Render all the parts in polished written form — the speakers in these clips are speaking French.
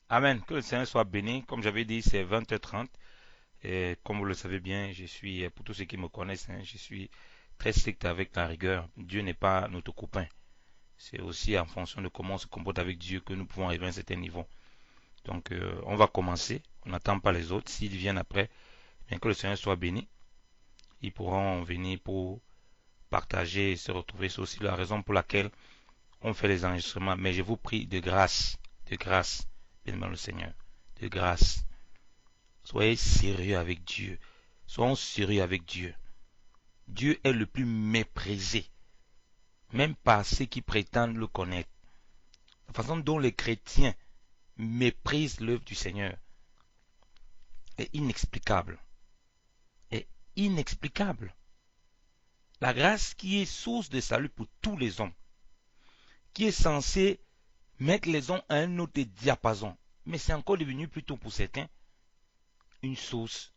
Amen. Que le Seigneur soit béni. Comme j'avais dit, c'est 20h30. Et comme vous le savez bien, pour tous ceux qui me connaissent, hein, je suis très strict avec la rigueur. Dieu n'est pas notre copain. C'est aussi en fonction de comment on se comporte avec Dieu que nous pouvons arriver à un certain niveau. Donc, on va commencer. On n'attend pas les autres. S'ils viennent après, bien que le Seigneur soit béni, ils pourront venir pour partager et se retrouver. C'est aussi la raison pour laquelle on fait les enregistrements. Mais je vous prie de grâce, bien le Seigneur, de grâce. Soyez sérieux avec Dieu. Soyons sérieux avec Dieu. Dieu est le plus méprisé, même par ceux qui prétendent le connaître. La façon dont les chrétiens méprisent l'œuvre du Seigneur est inexplicable. Est inexplicable. La grâce qui est source de salut pour tous les hommes, qui est censée mettre les hommes à un autre diapason, mais c'est encore devenu plutôt pour certains une source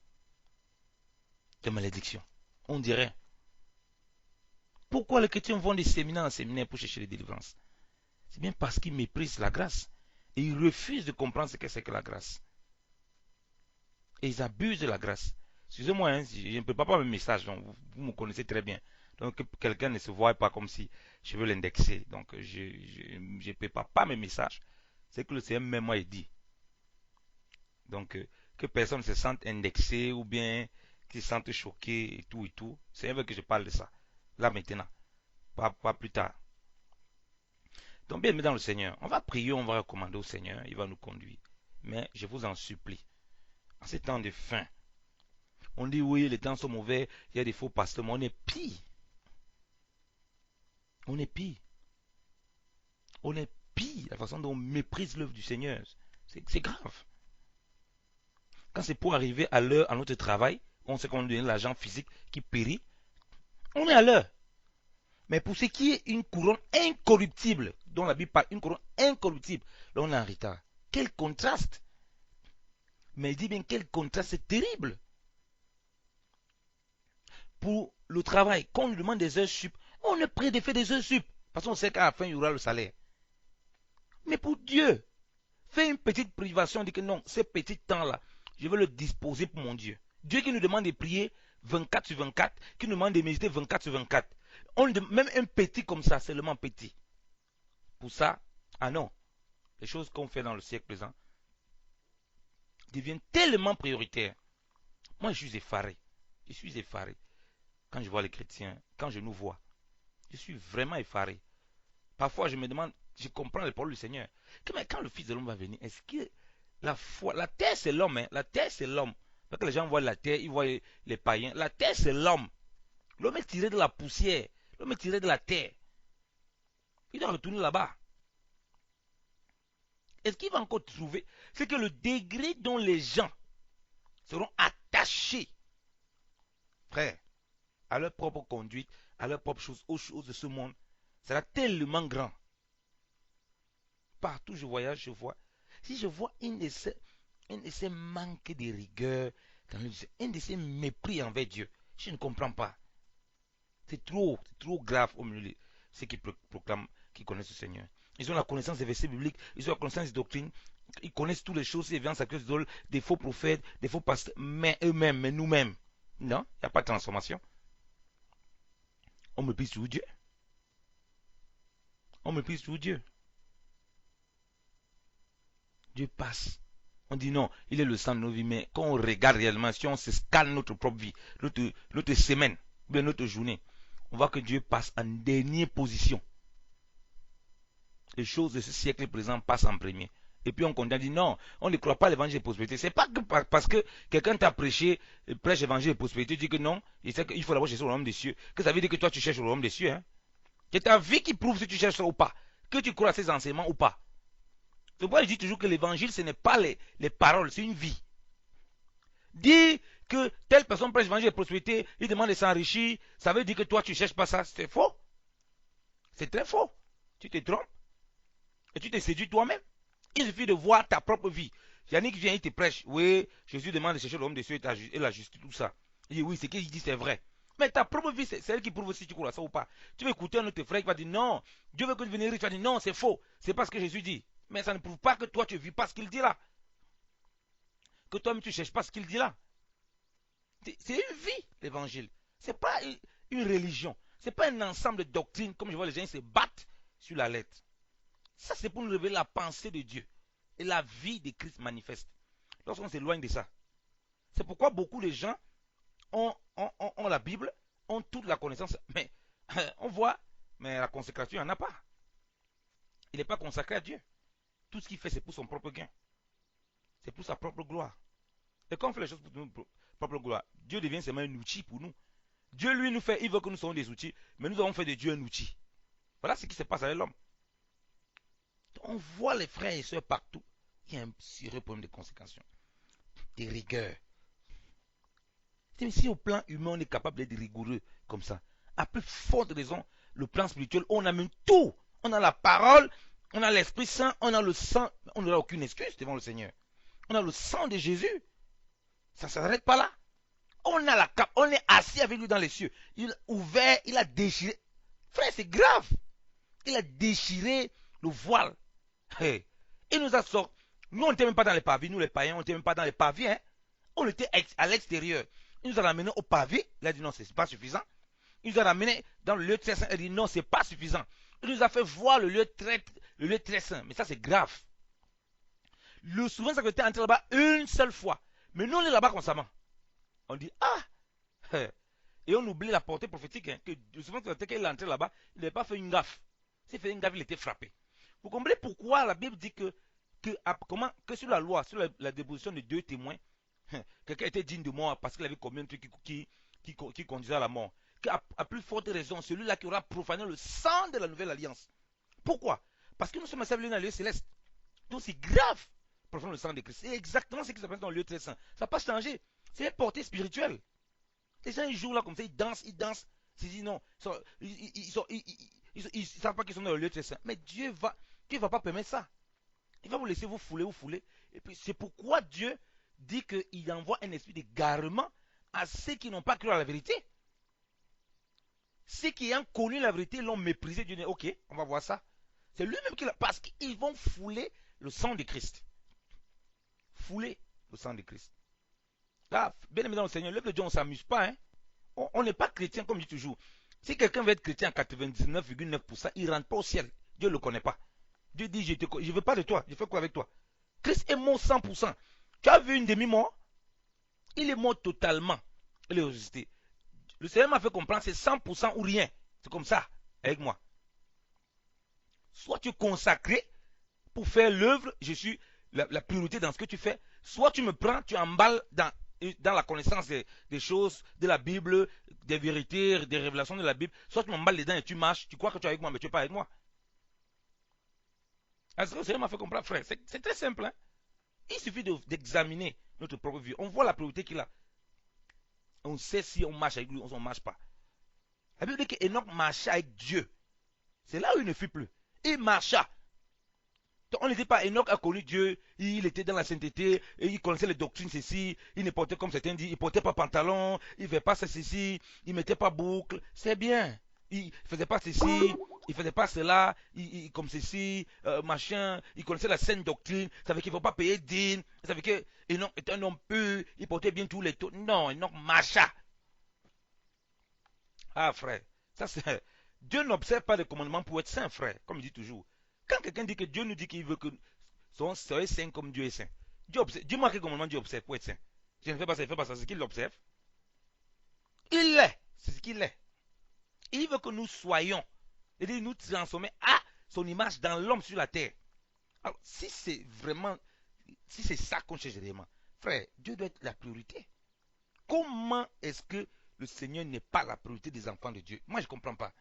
de malédiction. On dirait, pourquoi les chrétiens vont des séminaires en séminaire pour chercher les délivrances? C'est bien parce qu'ils méprisent la grâce. Et ils refusent de comprendre ce que c'est que la grâce. Et ils abusent de la grâce. Excusez-moi, hein, je ne peux pas mes messages, donc vous me connaissez très bien. Donc que quelqu'un ne se voit pas comme si je veux l'indexer. Donc je ne prépare pas mes messages. C'est que le Seigneur même moi il dit. Donc que personne ne se sente indexé ou bien qu'il se sente choqué et tout et tout. C'est vrai que je parle de ça. Là maintenant. Pas plus tard. Donc bien, mais dans le Seigneur, on va prier, on va recommander au Seigneur, il va nous conduire. Mais je vous en supplie, en ces temps de faim, on dit oui, les temps sont mauvais, il y a des faux pasteurs, mais on est pire. On est pire. On est pire. La façon dont on méprise l'œuvre du Seigneur, c'est grave. Quand c'est pour arriver à l'heure à notre travail, on sait qu'on donne l'argent physique qui périt, on est à l'heure. Mais pour ce qui est une couronne incorruptible, dont la Bible parle, une couronne incorruptible, là on est en retard. Quel contraste! Mais il dit bien quel contraste, c'est terrible. Pour le travail, quand on nous demande des heures sup, on est prêt de faire des heures sup. Parce qu'on sait qu'à la fin, il y aura le salaire. Mais pour Dieu, fais une petite privation, dit que non, ces petits temps-là, je vais le disposer pour mon Dieu. Dieu qui nous demande de prier 24 sur 24, qui nous demande de méditer 24 sur 24. Même un petit comme ça, seulement petit. Pour ça, ah non, les choses qu'on fait dans le siècle présent deviennent tellement prioritaires. Moi, je suis effaré. Je suis effaré. Quand je vois les chrétiens, quand je nous vois, je suis vraiment effaré. Parfois, je me demande, je comprends les paroles du Seigneur. Mais quand le Fils de l'homme va venir, est-ce que la foi, la terre c'est l'homme, hein? La terre c'est l'homme. Parce que les gens voient la terre, ils voient les païens. La terre c'est l'homme. L'homme est tiré de la poussière. L'homme est tiré de la terre. Il doit retourner là-bas. Est-ce qu'il va encore trouver? C'est que le degré dont les gens seront attachés, frère, à leur propre conduite, à leur propre chose, aux choses de ce monde, sera tellement grand. Partout où je voyage, je vois. Si je vois un de ces manques de rigueur, un de ces mépris envers Dieu, je ne comprends pas. C'est trop grave au milieu de ceux qui proclament, qui connaissent le Seigneur. Ils ont la connaissance des versets bibliques, ils ont la connaissance des doctrines, ils connaissent toutes les choses, ils viennent sacrifier des idoles, des faux prophètes, des faux pasteurs, mais eux-mêmes, mais nous-mêmes. Non, il n'y a pas de transformation. On méprise tout Dieu. On méprise tout Dieu. Dieu passe. On dit non, il est le sang de nos vies, mais quand on regarde réellement, si on se scanne notre propre vie, notre semaine, bien notre journée, on voit que Dieu passe en dernière position. Les choses de ce siècle présent passent en premier. Et puis on condamne, dit non, on ne croit pas à l'évangile de prospérité. C'est pas que parce que quelqu'un t'a prêché, prêche l'évangile de prospérité, tu dis que non, il sait qu'il faut d'abord chercher le royaume des cieux, que ça veut dire que toi tu cherches le royaume des cieux. Hein? C'est ta vie qui prouve si tu cherches ça ou pas, que tu crois à ces enseignements ou pas. C'est pourquoi je dis toujours que l'évangile, ce n'est pas les paroles, c'est une vie. Dire que telle personne prêche l'évangile de prospérité, il demande de s'enrichir, ça veut dire que toi tu ne cherches pas ça. C'est faux. C'est très faux. Tu te trompes et tu te séduis toi-même. Il suffit de voir ta propre vie. Yannick vient, il te prêche. Oui, Jésus demande de chercher l'homme des cieux et la justice, tout ça. Il dit oui, ce qu'il dit, c'est vrai. Mais ta propre vie, c'est elle qui prouve si tu crois ça ou pas. Tu veux écouter un autre frère qui va dire non, Dieu veut que tu viennes riche. Tu vas dire non, c'est faux. C'est pas ce que Jésus dit. Mais ça ne prouve pas que toi, tu ne vis pas ce qu'il dit là. Que toi-même, tu ne cherches pas ce qu'il dit là. C'est une vie, l'évangile. Ce n'est pas une religion. Ce n'est pas un ensemble de doctrines, comme je vois les gens se battent sur la lettre. Ça, c'est pour nous révéler la pensée de Dieu et la vie de Christ manifeste. Lorsqu'on s'éloigne de ça. C'est pourquoi beaucoup de gens ont la Bible, ont toute la connaissance, mais on voit, mais la consécration, il n'y en a pas. Il n'est pas consacré à Dieu. Tout ce qu'il fait, c'est pour son propre gain. C'est pour sa propre gloire. Et quand on fait les choses pour notre propre gloire, Dieu devient seulement un outil pour nous. Dieu, lui, nous fait, il veut que nous soyons des outils, mais nous avons fait de Dieu un outil. Voilà ce qui se passe avec l'homme. On voit les frères et sœurs partout. Il y a un sérieux problème de consécration, de rigueur. Si au plan humain, on est capable d'être rigoureux comme ça, à plus forte raison, le plan spirituel, on a même tout. On a la parole, on a l'Esprit Saint, on a le sang. On n'aura aucune excuse devant le Seigneur. On a le sang de Jésus. Ça ne s'arrête pas là. On a la cape, on est assis avec lui dans les cieux. Il a ouvert, il a déchiré. Frère, c'est grave. Il a déchiré le voile. Hey. Il nous a sorti. Nous, on n'était même pas dans les pavis. Nous, les païens, on n'était même pas dans les pavis. Hein. On était à l'extérieur. Il nous a ramenés au pavé. Il a dit non, c'est pas suffisant. Il nous a ramenés dans le lieu très saint. Il a dit non, c'est pas suffisant. Il nous a fait voir le lieu très saint. Mais ça, c'est grave. Le souverain secrétaire est entré là-bas une seule fois. Mais nous, on est là-bas constamment. On dit ah. Et on oublie la portée prophétique. Hein, que le souverain secrétaire, quand il est entré là-bas, il n'avait pas fait une gaffe. S'il fait une gaffe, il était frappé. Vous comprenez pourquoi la Bible dit que sur la loi, sur la déposition de 2 témoins, quelqu'un était digne de mort parce qu'il avait commis un truc qui conduisait à la mort. À plus forte raison, celui-là qui aura profané le sang de la nouvelle alliance. Pourquoi? Parce que nous sommes assemblés dans le lieu céleste. Donc c'est grave, profaner le sang de Christ. C'est exactement ce qui se passe dans le lieu très saint. Ça n'a pas changé. C'est une portée spirituelle. Les gens, ils jouent là comme ça, ils dansent. Ils disent non. Ils ne savent pas qu'ils sont dans le lieu très saint. Mais Dieu ne va pas permettre ça. Il va vous laisser vous fouler. Et puis c'est pourquoi Dieu dit qu'il envoie un esprit d'égarement à ceux qui n'ont pas cru à la vérité. Ceux qui ont connu la vérité l'ont méprisé. Dieu dit ok, on va voir ça. C'est lui-même qui l'a. Parce qu'ils vont fouler le sang de Christ. Fouler le sang de Christ. Là, bien aimé dans le Seigneur, l'œuvre de Dieu, on ne s'amuse pas. Hein? On n'est pas chrétien comme je dis toujours. Si quelqu'un veut être chrétien à 99,9%, il ne rentre pas au ciel. Dieu ne le connaît pas. Dieu dit, je ne veux pas de toi, je fais quoi avec toi? Christ est mort 100%. Tu as vu une demi-mort? Il est mort totalement. Il est ressuscité. Le Seigneur m'a fait comprendre, c'est 100% ou rien. C'est comme ça, avec moi. Soit tu es consacré pour faire l'œuvre, je suis la priorité dans ce que tu fais. Soit tu me prends, tu emballes dans la connaissance des choses, de la Bible, des vérités, des révélations de la Bible. Soit tu m'emballes dedans et tu marches. Tu crois que tu es avec moi, mais tu n'es pas avec moi. Est-ce que le Seigneur m'a fait comprendre, frère? C'est très simple. Hein? Il suffit d'examiner notre propre vie. On voit la priorité qu'il a. On sait si on marche avec lui ou on ne marche pas. La Bible dit qu'Enoch marcha avec Dieu. C'est là où il ne fut plus. Il marcha. Donc, on ne dit pas, Enoch a connu Dieu, il était dans la sainteté, et il connaissait les doctrines, ceci, il ne portait comme certains disent, il ne portait pas pantalon, il ne faisait pas ceci, il ne mettait pas boucle. C'est bien. Il ne faisait pas ceci, il ne faisait pas cela, comme ceci, machin. Il connaissait la saine doctrine, ça veut dire qu'il ne faut pas payer dîme, ça veut dire qu'Enoch était un homme pur, il portait bien tous les taux. Non, Enoch marcha. Ah, frère, ça c'est. Dieu n'observe pas les commandements pour être saint, frère, comme il dit toujours. Quand quelqu'un dit que Dieu nous dit qu'il veut que soyez saint comme Dieu est saint, Dieu marque quel commandement Dieu observe pour être saint. Je ne fais pas ça, il ne fait pas ça, c'est ce qu'il observe. Il l'est, c'est ce qu'il est. Il veut que nous soyons, et nous transformer à son image dans l'homme sur la terre. Alors, si c'est vraiment, si c'est ça qu'on cherche réellement, frère, Dieu doit être la priorité. Comment est-ce que le Seigneur n'est pas la priorité des enfants de Dieu? Moi, je ne comprends pas.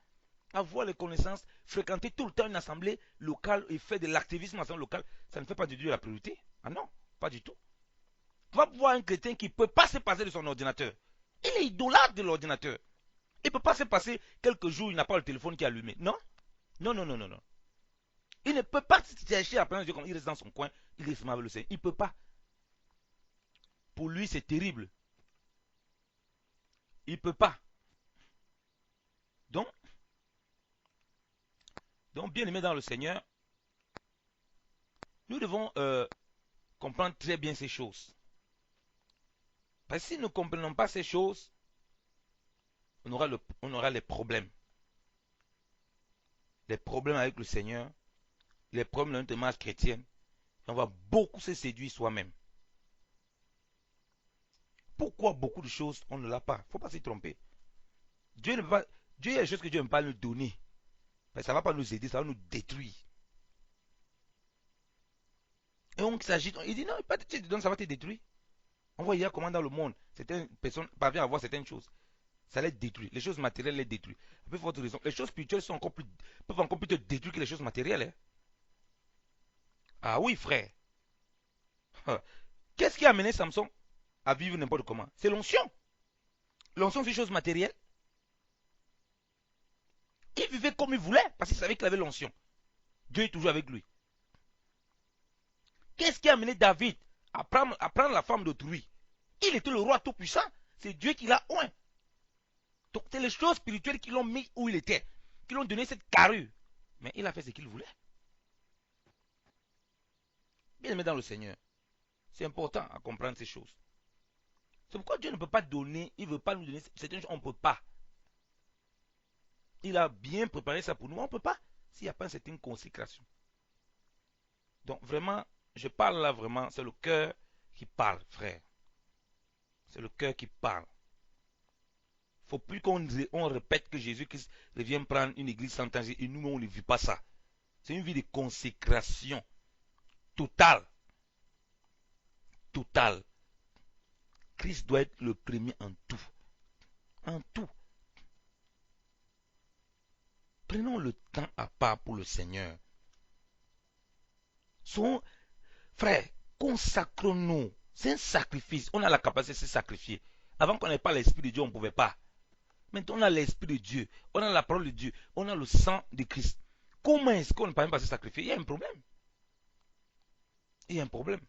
Avoir les connaissances, fréquenter tout le temps une assemblée locale et faire de l'activisme en assemblée locale, ça ne fait pas de Dieu la priorité. Ah non, pas du tout. Tu vas voir un chrétien qui ne peut pas se passer de son ordinateur. Il est idolâtre de l'ordinateur. Il ne peut pas se passer quelques jours, il n'a pas le téléphone qui est allumé. Non, non, non, non, non, non. Il ne peut pas chercher à prendre Dieu comme il reste dans son coin, il reste avec le Seigneur. Il ne peut pas. Pour lui, c'est terrible. Il ne peut pas. Donc, bien aimé dans le Seigneur, Nous devons comprendre très bien ces choses. Parce que si nous ne comprenons pas ces choses, on aura les problèmes. Les problèmes avec le Seigneur, les problèmes de notre démarche chrétienne. On va beaucoup se séduire soi-même. Pourquoi beaucoup de choses, on ne l'a pas? Il ne faut pas s'y tromper. Dieu ne peut pas, Dieu, il y a des choses que Dieu ne peut pas nous donner. Mais ça ne va pas nous aider, ça va nous détruire. Et on s'agit, il dit non, pas de te donner, ça va te détruire. On voit hier comment dans le monde, certaines personnes parviennent à voir certaines choses. Ça les détruit. Les choses matérielles les détruisent. Avec votre raison. Les choses spirituelles peuvent encore plus te détruire que les choses matérielles. Hein. Ah oui, frère. Qu'est-ce qui a amené Samson à vivre n'importe comment? C'est l'onction. L'onction, c'est une chose matérielle. Il vivait comme il voulait parce qu'il savait qu'il avait l'onction. Dieu est toujours avec lui. Qu'est-ce qui a amené David à prendre la femme d'autrui? Il était le roi tout-puissant. C'est Dieu qui l'a oint. Donc, c'est les choses spirituelles qui l'ont mis où il était, qui l'ont donné cette carrure. Mais il a fait ce qu'il voulait. Bien aimé dans le Seigneur, c'est important à comprendre ces choses. C'est pourquoi Dieu ne peut pas donner, il ne veut pas nous donner certaines choses, on ne peut pas. Il a bien préparé ça pour nous, on ne peut pas s'il n'y a pas une certaine consécration. Donc vraiment, je parle là vraiment, c'est le cœur qui parle, frère. C'est le cœur qui parle. Il ne faut plus qu'on répète que Jésus-Christ revient prendre une église sans temps et nous, on ne vit pas ça. C'est une vie de consécration totale. Totale. Christ doit être le premier en tout. En tout. Prenons le temps à part pour le Seigneur. Frère, consacrons-nous. C'est un sacrifice. On a la capacité de se sacrifier. Avant qu'on n'ait pas l'Esprit de Dieu, on ne pouvait pas. Maintenant, on a l'Esprit de Dieu. On a la parole de Dieu. On a le sang de Christ. Comment est-ce qu'on ne peut pas se sacrifier? Il y a un problème. Il y a un problème.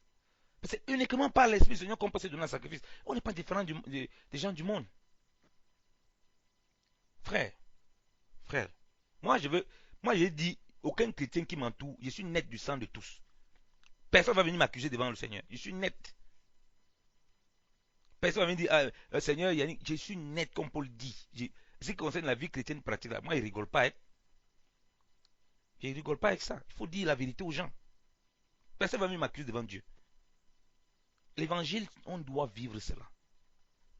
C'est uniquement par l'Esprit du Seigneur qu'on peut se donner un sacrifice. On n'est pas différent des gens du monde. Frère, frère, moi j'ai dit, aucun chrétien qui m'entoure, je suis net du sang de tous. Personne ne va venir m'accuser devant le Seigneur. Je suis net. Personne ne va venir dire, Seigneur, Yannick, je suis net comme Paul dit. Ce qui concerne la vie chrétienne pratique, moi, il ne rigole pas. Hein. Je ne rigole pas avec ça. Il faut dire la vérité aux gens. Personne ne va venir m'accuser devant Dieu. L'évangile, on doit vivre cela.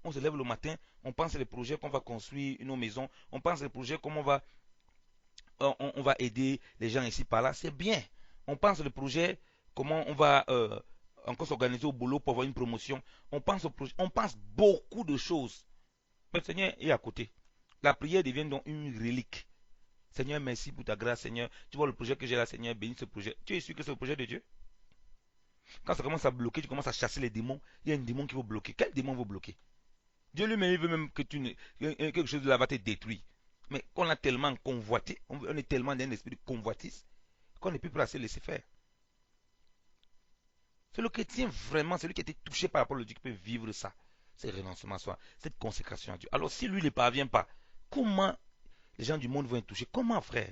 On se lève le matin, on pense les projets qu'on va construire nos maisons, on pense les projets comment on va aider les gens ici par là. C'est bien. On pense le projet, comment on va encore s'organiser au boulot pour avoir une promotion. On pense au projet, on pense beaucoup de choses. Mais le Seigneur est à côté. La prière devient donc une relique. Seigneur, merci pour ta grâce, Seigneur. Tu vois le projet que j'ai là, Seigneur, bénis ce projet. Tu es sûr que c'est le projet de Dieu? Quand ça commence à bloquer, tu commences à chasser les démons. Il y a un démon qui va bloquer. Quel démon va bloquer? Dieu lui-même, il veut même que quelque chose de là va te détruire. Mais qu'on a tellement convoité, on est tellement dans un esprit de convoitise, qu'on n'est plus prêt à se laisser faire. C'est le chrétien vraiment, celui qui a été touché par la parole de Dieu qui peut vivre ça. C'est renoncement à soi, cette consécration à Dieu. Alors si lui ne parvient pas, comment les gens du monde vont être touchés? Comment, frère?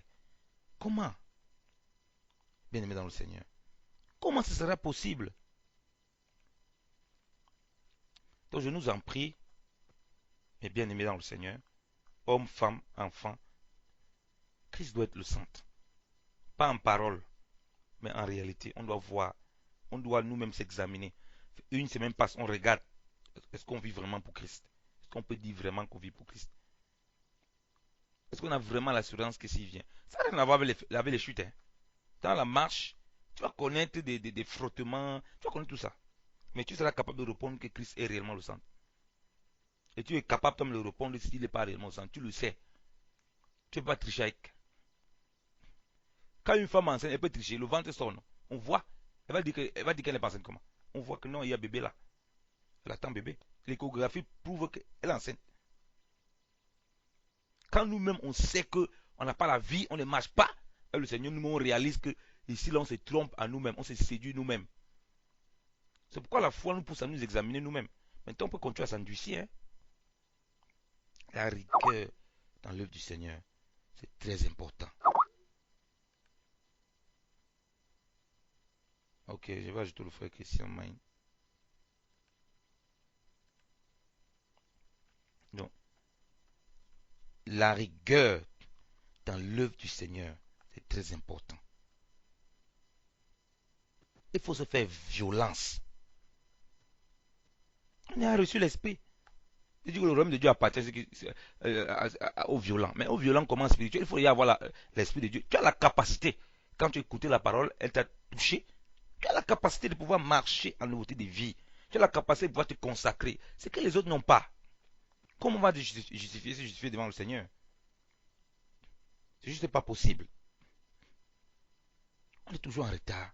Comment? Bien-aimé dans le Seigneur. Comment ce sera possible? Donc je nous en prie, mes bien-aimés dans le Seigneur, hommes, femmes, enfants, Christ doit être le centre. Pas en parole, mais en réalité. On doit voir, on doit nous-mêmes s'examiner. Une semaine passe, on regarde. Est-ce qu'on vit vraiment pour Christ? Est-ce qu'on peut dire vraiment qu'on vit pour Christ? Est-ce qu'on a vraiment l'assurance que s'il vient? Ça n'a rien à voir avec les chutes. Hein. Dans la marche, tu vas connaître des frottements, tu vas connaître tout ça. Mais tu seras capable de répondre que Christ est réellement le centre. Et tu es capable de me le répondre s'il n'est pas réellement le centre. Tu le sais. Tu ne peux pas tricher avec. Quand une femme enceinte, elle peut tricher, le ventre sonne. On voit. Elle va dire qu'elle est pas enceinte comment? On voit que non, il y a bébé là. Elle attend bébé. L'échographie prouve qu'elle est enceinte. Quand nous-mêmes on sait qu'on n'a pas la vie, on ne marche pas, et le Seigneur nous-mêmes on réalise que ici là on se trompe à nous-mêmes, on se séduit nous-mêmes. C'est pourquoi la foi nous pousse à nous examiner nous-mêmes. Maintenant on peut continuer à s'endurcir. Hein? La rigueur dans l'œuvre du Seigneur, c'est très important. Ok, je vais ajouter le frère Christian Main. Donc, la rigueur dans l'œuvre du Seigneur, c'est très important. Il faut se faire violence. On a reçu l'esprit. Il dit que le royaume de Dieu appartient aux violents. Mais aux violents, comment spirituel? Il faut y avoir l'esprit de Dieu. Tu as la capacité. Quand tu écoutais la parole, elle t'a touché. Tu as la capacité de pouvoir marcher en nouveauté de vie. Tu as la capacité de pouvoir te consacrer. C'est que les autres n'ont pas. Comment on va justifier, se justifier devant le Seigneur? C'est juste pas possible. On est toujours en retard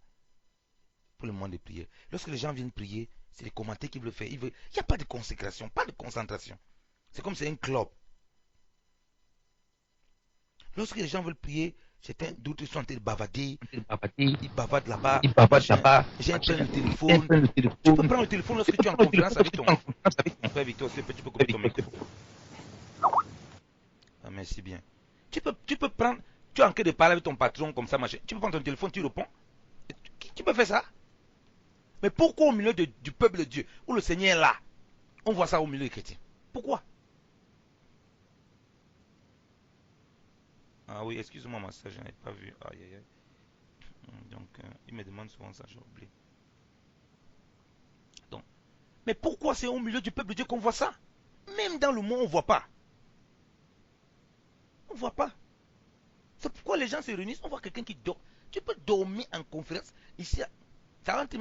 pour le moment de prière. Lorsque les gens viennent prier, c'est les commentaires qu'ils veulent faire. Il n'y a pas de consécration, pas de concentration. C'est comme c'est un club. Lorsque les gens veulent prier, d'autres sont en train de bavader. Ils bavardent là-bas. J'ai plein de téléphone. Tu peux prendre le téléphone lorsque tu es en conférence avec ton frère Victor. Tu peux couper ton micro. Ah, merci bien. Tu peux prendre. Tu es en train de parler avec ton patron comme ça, machin. Tu peux prendre ton téléphone, tu réponds. Tu peux faire ça. Mais pourquoi au milieu du peuple de Dieu, où le Seigneur est là, on voit ça au milieu des chrétiens? Pourquoi? Ah oui, excuse-moi, ma soeur, je n'avais pas vu. Aïe, aïe, aïe. Donc, il me demande souvent ça, j'ai oublié. Donc, mais pourquoi c'est au milieu du peuple de Dieu qu'on voit ça? Même dans le monde, on ne voit pas. On ne voit pas. C'est pourquoi les gens se réunissent, on voit quelqu'un qui dort. Tu peux dormir en conférence. Ici, ça rentre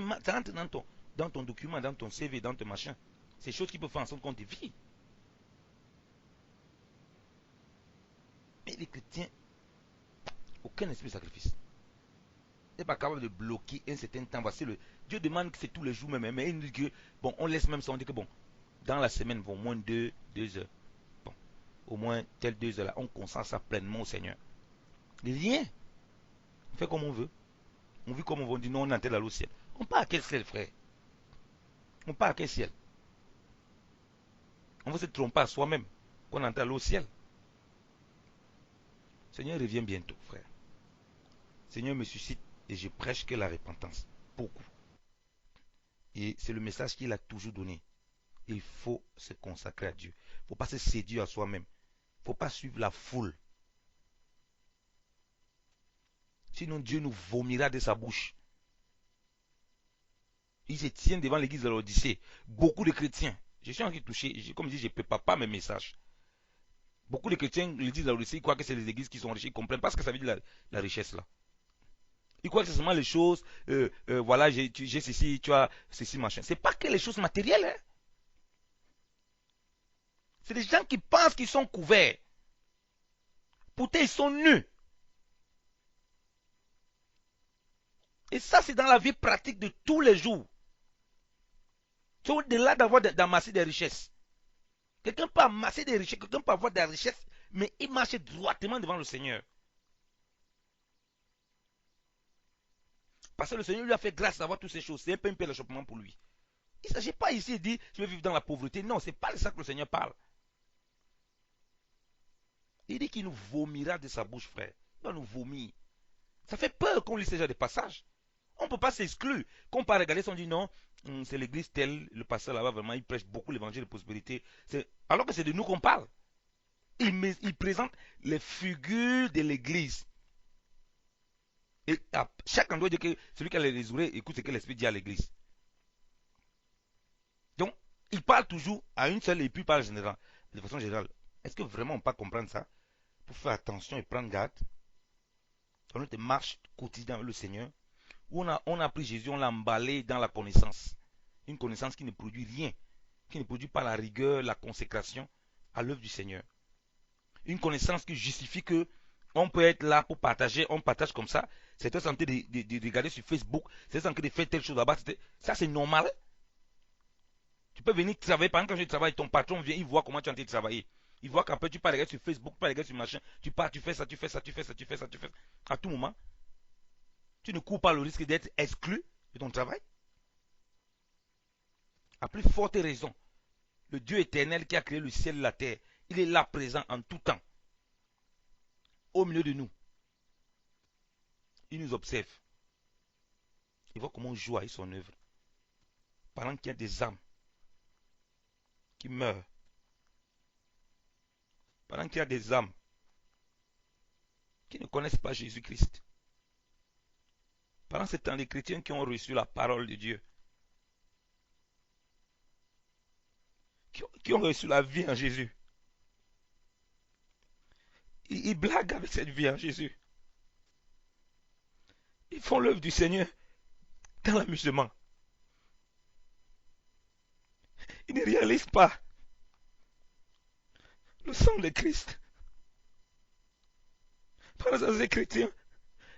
dans ton document, dans ton CV, dans ton machin. C'est des choses qui peuvent faire en sorte qu'on te vit. Mais les chrétiens, aucun esprit de sacrifice. N'est pas capable de bloquer un certain temps. Voici Dieu demande que c'est tous les jours même. Mais il nous dit que, bon, on laisse même ça. On dit que, bon, dans la semaine, vont au moins deux heures. Bon, au moins telles 2 heures là, on consacre ça pleinement au Seigneur. Rien. On fait comme on veut. On vit comme on veut. On dit non, on est en train d'aller au ciel. On part à quel ciel, frère? On part à quel ciel? On va se tromper à soi-même qu'on est en train d'aller au ciel. Seigneur revient bientôt, frère. Seigneur me suscite et je prêche que la repentance. Beaucoup. Et c'est le message qu'il a toujours donné. Il faut se consacrer à Dieu. Il ne faut pas se séduire à soi-même. Il ne faut pas suivre la foule. Sinon Dieu nous vomira de sa bouche. Il se tient devant l'église de l'Odyssée. Beaucoup de chrétiens. Je suis en train de toucher. Comme je dis, je ne prépare pas mes messages. Beaucoup de chrétiens, l'église de l'Odyssée, ils croient que c'est les églises qui sont riches. Ils ne comprennent pas ce que ça veut dire la richesse là. Ils croient que c'est seulement les choses. Voilà, j'ai ceci, tu as ceci, machin. C'est pas que les choses matérielles. Hein. C'est des gens qui pensent qu'ils sont couverts. Pourtant, ils sont nus. Et ça, c'est dans la vie pratique de tous les jours. C'est au-delà d'amasser des richesses. Quelqu'un peut amasser des richesses, quelqu'un peut avoir des richesses, mais il marche droitement devant le Seigneur. Parce que le Seigneur lui a fait grâce d'avoir toutes ces choses. C'est un peu un pénéchopement pour lui. Il ne s'agit pas ici de dire je vais vivre dans la pauvreté. Non, ce n'est pas de ça que le Seigneur parle. Il dit qu'il nous vomira de sa bouche, frère. Il va nous vomir. Ça fait peur qu'on lit ce genre de passages. On ne peut pas s'exclure. Quand on peut regarder, on dit non, c'est l'église telle, le pasteur là-bas, vraiment, il prêche beaucoup l'évangile de prospérité. Alors que c'est de nous qu'on parle. Il présente les figures de l'église. Et à chaque endroit, il dit que celui qui a les oreilles écoute ce que l'Esprit dit à l'église. Donc, il parle toujours à une seule et puis parle général, de façon générale. Est-ce que vraiment on peut comprendre ça pour faire attention et prendre garde dans notre marche quotidienne avec le Seigneur, où on a pris Jésus, on l'a emballé dans la connaissance. Une connaissance qui ne produit rien, qui ne produit pas la rigueur, la consécration à l'œuvre du Seigneur. Une connaissance qui justifie que on peut être là pour partager, on partage comme ça. C'est santé de regarder sur Facebook, c'est santé de faire telle chose là-bas. Ça, c'est normal. Tu peux venir travailler, par exemple, quand je travaille, ton patron vient, il voit comment tu es en train de travailler. Il voit qu'après, tu pars regarder sur Facebook, tu pars regarder sur machin, tu pars, tu fais ça, tu fais ça, tu fais ça, tu fais ça, tu fais ça. À tout moment, tu ne cours pas le risque d'être exclu de ton travail. À plus forte raison, le Dieu éternel qui a créé le ciel et la terre, il est là présent en tout temps, au milieu de nous. Il nous observe. Il voit comment on joue avec son œuvre. Pendant qu'il y a des âmes qui meurent. Pendant qu'il y a des âmes qui ne connaissent pas Jésus-Christ. Pendant ce temps, les chrétiens qui ont reçu la parole de Dieu, qui ont reçu la vie en Jésus, ils blaguent avec cette vie en Jésus. Ils font l'œuvre du Seigneur dans l'amusement. Ils ne réalisent pas le sang de Christ. Par exemple, ces chrétiens,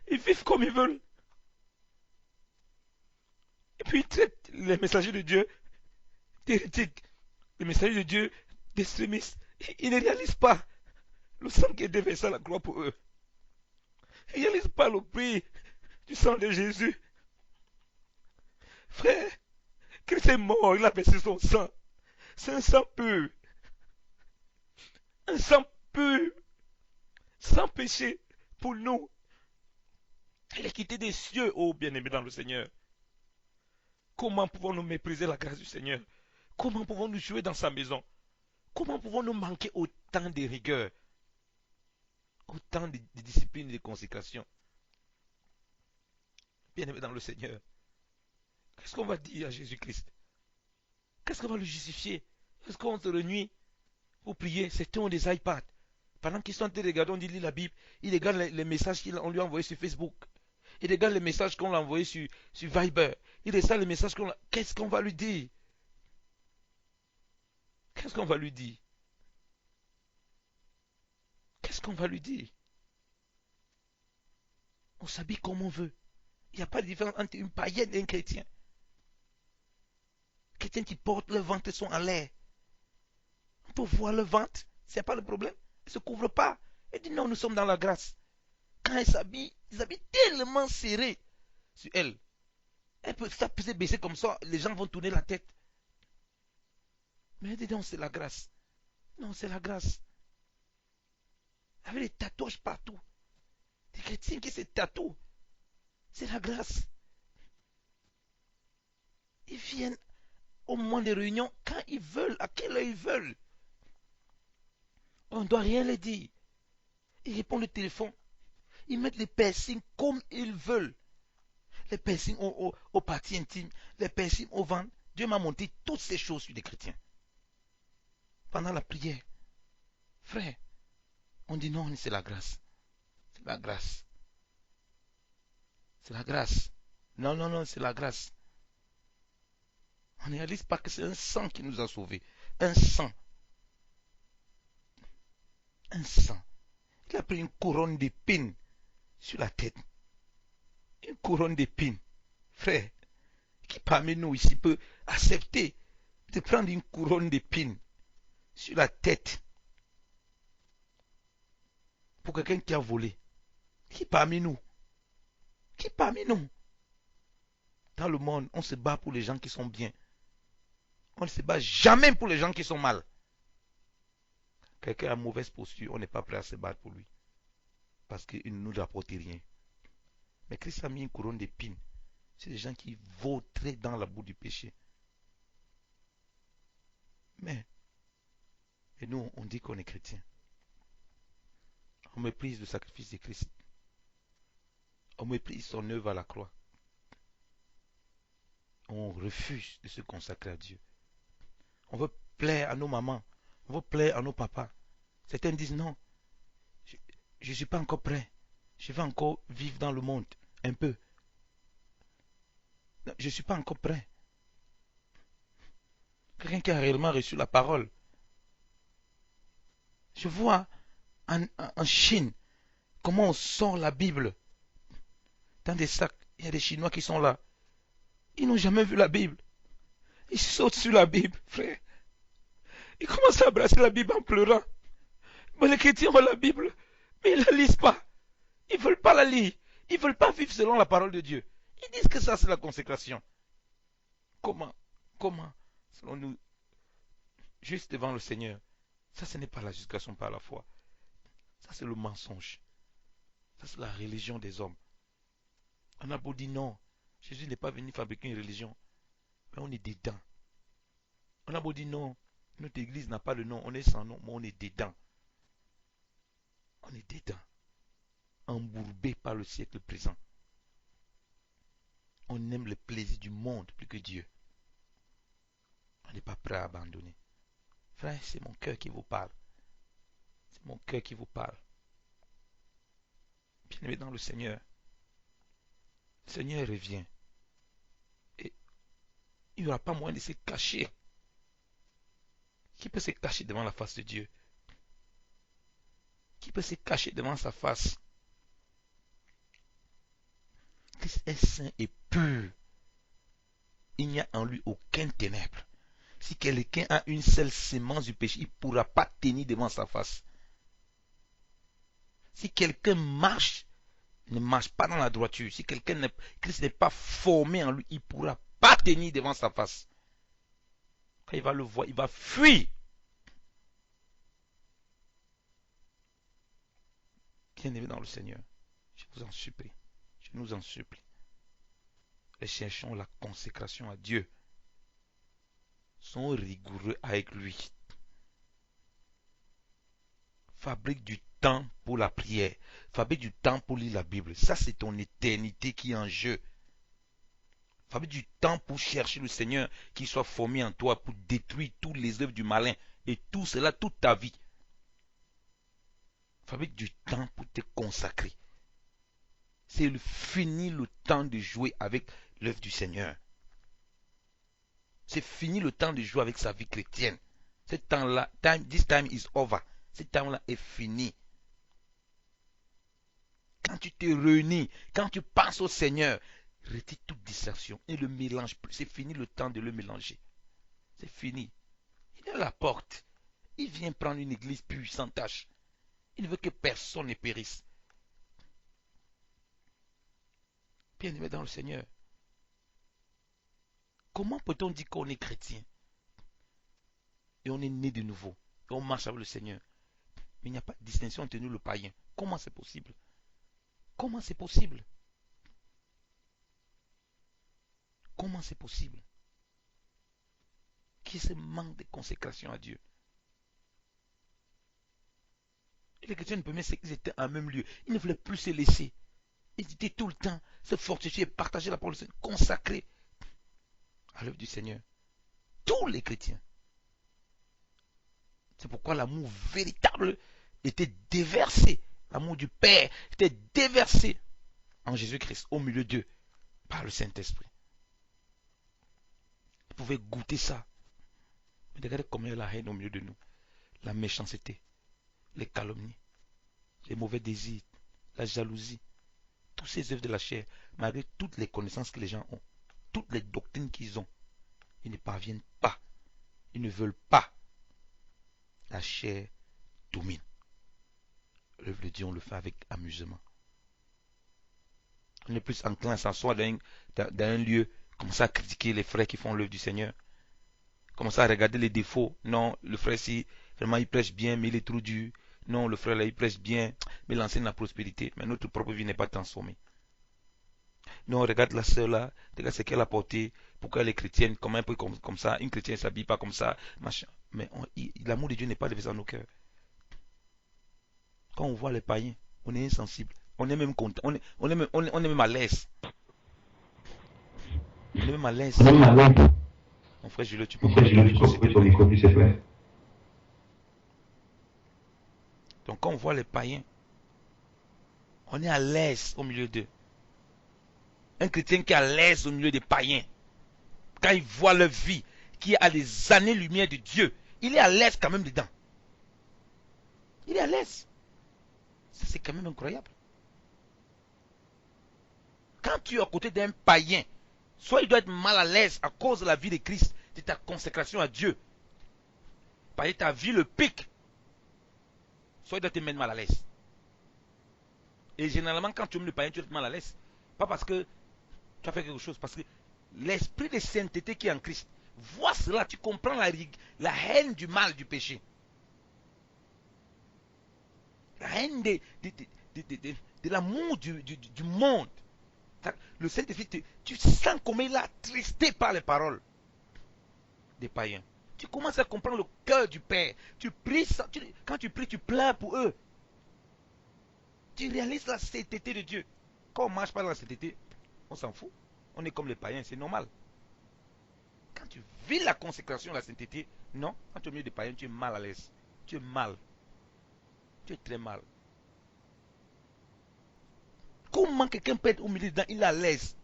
ils vivent comme ils veulent. Et puis ils traitent les messagers de Dieu d'hérétiques, les messagers de Dieu d'extrémistes. Ils ne réalisent pas le sang qui est déversé à la croix pour eux. Ils ne réalisent pas le prix du sang de Jésus. Frère, Christ est mort, il a versé son sang. C'est un sang pur. Un sang pur, sans péché pour nous. Il est quitté des cieux, ô bien-aimé dans le Seigneur. Comment pouvons-nous mépriser la grâce du Seigneur? Comment pouvons-nous jouer dans sa maison? Comment pouvons-nous manquer autant de rigueur, autant de discipline et de consécration? Bien-aimé dans le Seigneur, qu'est-ce qu'on va dire à Jésus-Christ? Qu'est-ce qu'on va le justifier? Est-ce qu'on se réunit pour prier? Certains ont des iPads. Pendant qu'ils sont en train de regarder, on dit lire la Bible, ils regardent les messages qu'on lui a envoyés sur Facebook. Ils regardent les messages qu'on lui a envoyés sur Viber. Ils regardent les messages qu'on a... Qu'est-ce qu'on va lui dire? Qu'est-ce qu'on va lui dire? Qu'est-ce qu'on va lui dire? On s'habille comme on veut. Il n'y a pas de différence entre une païenne et un chrétien. Les chrétiens qui portent le ventre sont en l'air. On peut voir le ventre, c'est pas le problème. Ils ne se couvrent pas. Ils disent non, nous sommes dans la grâce. Quand ils s'habillent tellement serrés sur elle. Elle peut ça peut se baisser comme ça, les gens vont tourner la tête. Mais elle dit non, c'est la grâce. Non, c'est la grâce. Avec des tatouages partout. Des chrétiens qui se tatouent. C'est la grâce. Ils viennent au moment des réunions quand ils veulent, à quelle heure ils veulent. On ne doit rien leur dire. Ils répondent au téléphone. Ils mettent les piercings comme ils veulent. Les piercings aux parties intimes, les piercings au ventre. Dieu m'a montré toutes ces choses sur les chrétiens. Pendant la prière. Frère, on dit non, c'est la grâce. C'est la grâce. C'est la grâce. Non, non, non, c'est la grâce. On ne réalise pas que c'est un sang qui nous a sauvés. Un sang. Un sang. Il a pris une couronne d'épines sur la tête. Une couronne d'épines. Frère, qui parmi nous ici peut accepter de prendre une couronne d'épines sur la tête pour quelqu'un qui a volé? Qui parmi nous? Qui parmi nous? Dans le monde, on se bat pour les gens qui sont bien. On ne se bat jamais pour les gens qui sont mal. Quelqu'un a mauvaise posture, on n'est pas prêt à se battre pour lui. Parce qu'il ne nous apporte rien. Mais Christ a mis une couronne d'épines. C'est des gens qui vautraient dans la boue du péché. Mais, et nous, on dit qu'on est chrétien. On méprise le sacrifice de Christ. On méprise son œuvre à la croix. On refuse de se consacrer à Dieu. On veut plaire à nos mamans. On veut plaire à nos papas. Certains disent non, je ne suis pas encore prêt. Je vais encore vivre dans le monde un peu. Non, je ne suis pas encore prêt. Quelqu'un qui a réellement reçu la parole. Je vois en Chine comment on sort la Bible dans des sacs. Il y a des Chinois qui sont là. Ils n'ont jamais vu la Bible. Ils sautent sur la Bible, frère. Ils commencent à embrasser la Bible en pleurant. Mais les chrétiens ont la Bible, mais ils ne la lisent pas. Ils ne veulent pas la lire. Ils ne veulent pas vivre selon la parole de Dieu. Ils disent que ça, c'est la consécration. Comment selon nous, juste devant le Seigneur, ça, ce n'est pas la justification par la foi. Ça, c'est le mensonge. Ça, c'est la religion des hommes. On a beau dire non, Jésus n'est pas venu fabriquer une religion, mais on est dedans. On a beau dire non, notre église n'a pas le nom, on est sans nom, mais on est dedans. On est dedans. Embourbé par le siècle présent. On aime le plaisir du monde plus que Dieu. On n'est pas prêt à abandonner. Frère, c'est mon cœur qui vous parle. C'est mon cœur qui vous parle. Bien-aimé dans le Seigneur. Le Seigneur revient. Et il n'y aura pas moyen de se cacher. Qui peut se cacher devant la face de Dieu? Qui peut se cacher devant sa face? Christ est saint et pur. Il n'y a en lui aucun ténèbre. Si quelqu'un a une seule sémence du péché, il ne pourra pas tenir devant sa face. Si quelqu'un ne marche pas dans la droiture, si Christ n'est pas formé en lui, il ne pourra pas tenir devant sa face. Quand il va le voir, il va fuir. Bien-aimé dans le Seigneur, je vous en supplie, je nous en supplie. Et cherchons la consécration à Dieu. Soyons rigoureux avec lui. Fabrique du temps pour la prière. Fabrique du temps pour lire la Bible. Ça, c'est ton éternité qui est en jeu. Fabrique du temps pour chercher le Seigneur qui soit formé en toi pour détruire toutes les œuvres du malin. Et tout cela, toute ta vie. Fabrique du temps pour te consacrer. C'est fini le temps de jouer avec l'œuvre du Seigneur. C'est fini le temps de jouer avec sa vie chrétienne. Ce temps-là, this time is over. Ce temps-là est fini. Quand tu te réunis, quand tu penses au Seigneur, retire toute distraction et le mélange plus. C'est fini le temps de le mélanger. C'est fini. Il est à la porte. Il vient prendre une église pure, sans tache. Il ne veut que personne ne périsse. Bien-aimé dans le Seigneur. Comment peut-on dire qu'on est chrétien et on est né de nouveau et on marche avec le Seigneur, mais il n'y a pas de distinction entre nous le païen? Comment c'est possible? Comment c'est possible? Comment c'est possible? Qui est ce manque de consécration à Dieu? Et les chrétiens, le premier, c'est qu'ils étaient en même lieu. Ils ne voulaient plus se laisser. Ils étaient tout le temps se fortifier, partager la parole du Seigneur, consacrer à l'œuvre du Seigneur. Tous les chrétiens. C'est pourquoi l'amour véritable était déversé. L'amour du Père était déversé en Jésus-Christ, au milieu d'eux, par le Saint-Esprit. Ils pouvaient goûter ça. Mais regardez combien il y a la haine au milieu de nous. La méchanceté, les calomnies, les mauvais désirs, la jalousie. Tous ces œuvres de la chair, malgré toutes les connaissances que les gens ont, toutes les doctrines qu'ils ont, ils ne parviennent pas. Ils ne veulent pas. La chair domine. L'œuvre de Dieu, on le fait avec amusement. On est plus enclin à s'asseoir dans un lieu, commencer à critiquer les frères qui font l'œuvre du Seigneur. Commencer à regarder les défauts. Non, le frère, si vraiment il prêche bien, mais il est trop dur. Non, le frère là, il prêche bien, mais il enseigne la prospérité. Mais notre propre vie n'est pas transformée. Non, regarde la sœur là, regarde ce qu'elle a porté, pourquoi elle est chrétienne, comment elle peut comme ça, une chrétienne ne s'habille pas comme ça, machin. Mais l'amour de Dieu n'est pas déversé dans nos cœurs. Quand on voit les païens, on est insensible, on est même content, on est même à l'aise. On est même à l'aise. Mon frère Julio, tu peux couper ton micro, s'il te plaît. Donc quand on voit les païens, on est à l'aise au milieu d'eux. Un chrétien qui est à l'aise au milieu des païens, quand il voit leur vie, qui est à des années-lumière de Dieu, il est à l'aise quand même dedans. Il est à l'aise. Ça, c'est quand même incroyable. Quand tu es à côté d'un païen, soit il doit être mal à l'aise à cause de la vie de Christ, de ta consécration à Dieu. Parce que ta vie le pique. Soit il doit te mettre mal à l'aise. Et généralement, quand tu aimes le païen, tu es mal à l'aise. Pas parce que tu as fait quelque chose, parce que l'esprit de sainteté qui est en Christ, vois cela, tu comprends la haine du mal, du péché. La haine de l'amour du monde. Le Saint-Esprit, tu sens comment il est attristé par les paroles des païens. Tu commences à comprendre le cœur du Père. Tu pries, quand tu pries, tu pleures pour eux. Tu réalises la sainteté de Dieu. Quand on ne marche pas dans la sainteté, on s'en fout. On est comme les païens, c'est normal. Quand tu vis la consécration, la sainteté, non, quand tu es au milieu des païens, tu es mal à l'aise. Tu es mal. Tu es très mal. Comment quelqu'un peut être au milieu dedans, il est à l'aise?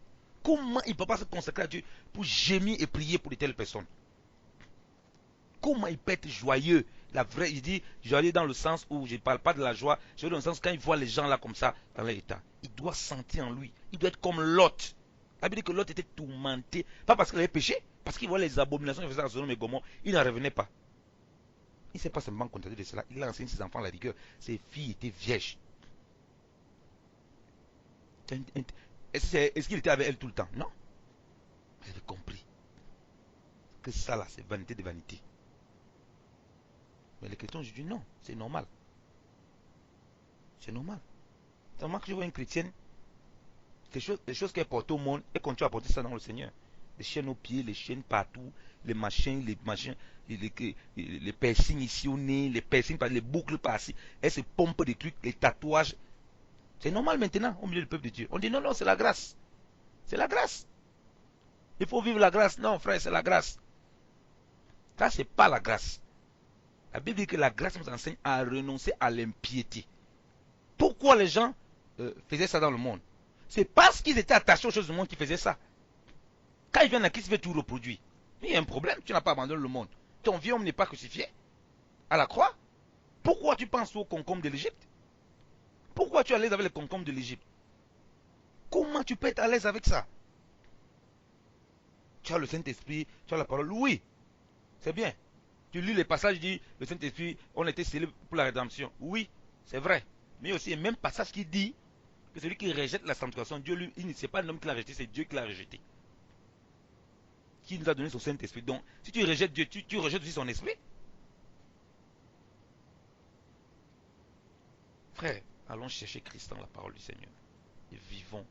Comment il ne peut pas se consacrer à Dieu pour gémir et prier pour de telles personnes? Comment il peut être joyeux? La vraie, il dit joyeux dans le sens où je ne parle pas de la joie, joyeux dans le sens quand il voit les gens là comme ça, dans leur état. Il doit sentir en lui, il doit être comme Lot. La Bible dit que Lot était tourmenté, pas parce qu'il avait péché, parce qu'il voit les abominations qu'il faisait à Sodome et Gomorrhe, il n'en revenait pas. Il ne s'est pas seulement contenté de cela, il a enseigné ses enfants à la rigueur. Ses filles étaient vierges. Est-ce qu'il était avec elle tout le temps? Non. Vous avez compris que ça là, c'est vanité de vanité. Mais les chrétiens aujourd'hui, non, c'est normal. C'est normal. Tellement que je vois une chrétienne, les choses qu'elle porte au monde, elle continue à porter ça dans le Seigneur. Les chaînes aux pieds, les chaînes partout, les machins, les piercings ici au nez, les piercings, les boucles par-ci. Elle se pompe des trucs, les tatouages. C'est normal maintenant au milieu du peuple de Dieu. On dit non, non, c'est la grâce. C'est la grâce. Il faut vivre la grâce. Non, frère, c'est la grâce. Ça, c'est pas la grâce. La Bible dit que la grâce nous enseigne à renoncer à l'impiété. Pourquoi les gens faisaient ça dans le monde? C'est parce qu'ils étaient attachés aux choses du monde qu'ils faisaient ça. Quand ils viennent à Christ, ils veulent tout reproduire. Mais il y a un problème, tu n'as pas abandonné le monde. Ton vieux homme n'est pas crucifié à la croix. Pourquoi tu penses au concombre de l'Égypte? Pourquoi tu es à l'aise avec les concombres de l'Égypte? Comment tu peux être à l'aise avec ça? Tu as le Saint-Esprit, tu as la parole. Oui, c'est bien. Tu lis les passages, dit le Saint-Esprit, on était scellés pour la rédemption. Oui, c'est vrai. Mais aussi, il y a même passage qui dit que celui qui rejette la sanctification, Dieu lui, c'est pas un homme qui l'a rejeté, c'est Dieu qui l'a rejeté. Qui nous a donné son Saint-Esprit. Donc, si tu rejettes Dieu, tu rejettes aussi son esprit. Frère, allons chercher Christ dans la parole du Seigneur. Et vivons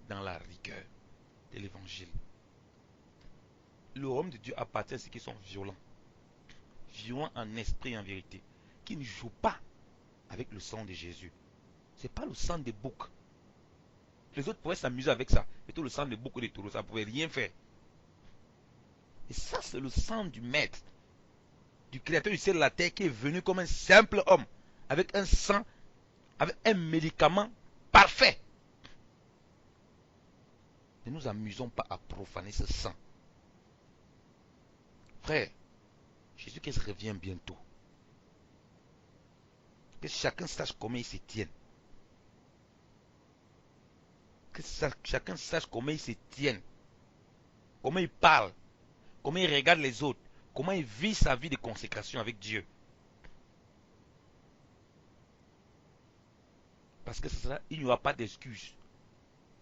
dans la rigueur de l'évangile. Le royaume de Dieu appartient à ceux qui sont violents. Violents en esprit et en vérité. Qui ne jouent pas avec le sang de Jésus. Ce n'est pas le sang des boucs. Les autres pourraient s'amuser avec ça. Mais tout le sang des boucs et des taureaux, ça ne pouvait rien faire. Et ça, c'est le sang du maître, du créateur du ciel et de la terre, qui est venu comme un simple homme, avec un sang, avec un médicament parfait. Ne nous amusons pas à profaner ce sang. Frère, Jésus-Christ revient bientôt. Que chacun sache comment il se tienne. Que chacun sache comment il se tienne. Comment il parle. Comment il regarde les autres. Comment il vit sa vie de consécration avec Dieu. Parce que il n'y aura pas d'excuse.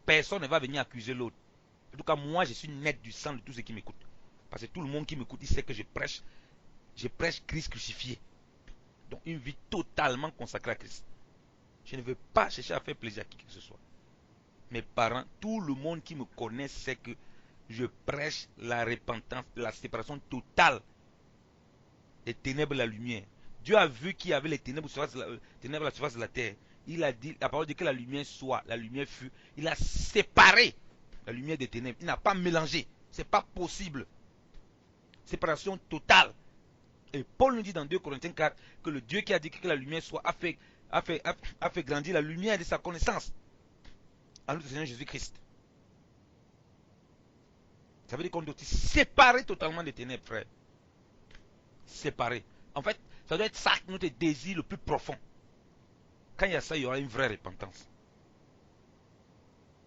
Personne ne va venir accuser l'autre. En tout cas, moi, je suis net du sang de tous ceux qui m'écoutent. Parce que tout le monde qui m'écoute, il sait que je prêche Christ crucifié. Donc, une vie totalement consacrée à Christ. Je ne veux pas chercher à faire plaisir à qui que ce soit. Mes parents, tout le monde qui me connaît sait que je prêche la repentance, la séparation totale des ténèbres et de la lumière. Dieu a vu qu'il y avait les ténèbres à la surface de la terre. Il a dit, la parole dit que la lumière soit, la lumière fut. Il a séparé la lumière des ténèbres. Il n'a pas mélangé. Ce n'est pas possible. Séparation totale. Et Paul nous dit dans 2 Corinthiens 4 que le Dieu qui a dit que la lumière soit a fait grandir la lumière de sa connaissance en notre Seigneur Jésus-Christ. Ça veut dire qu'on doit être séparé totalement des ténèbres, frère. Séparé. En fait, ça doit être ça notre désir le plus profond. Quand il y a ça, il y aura une vraie repentance.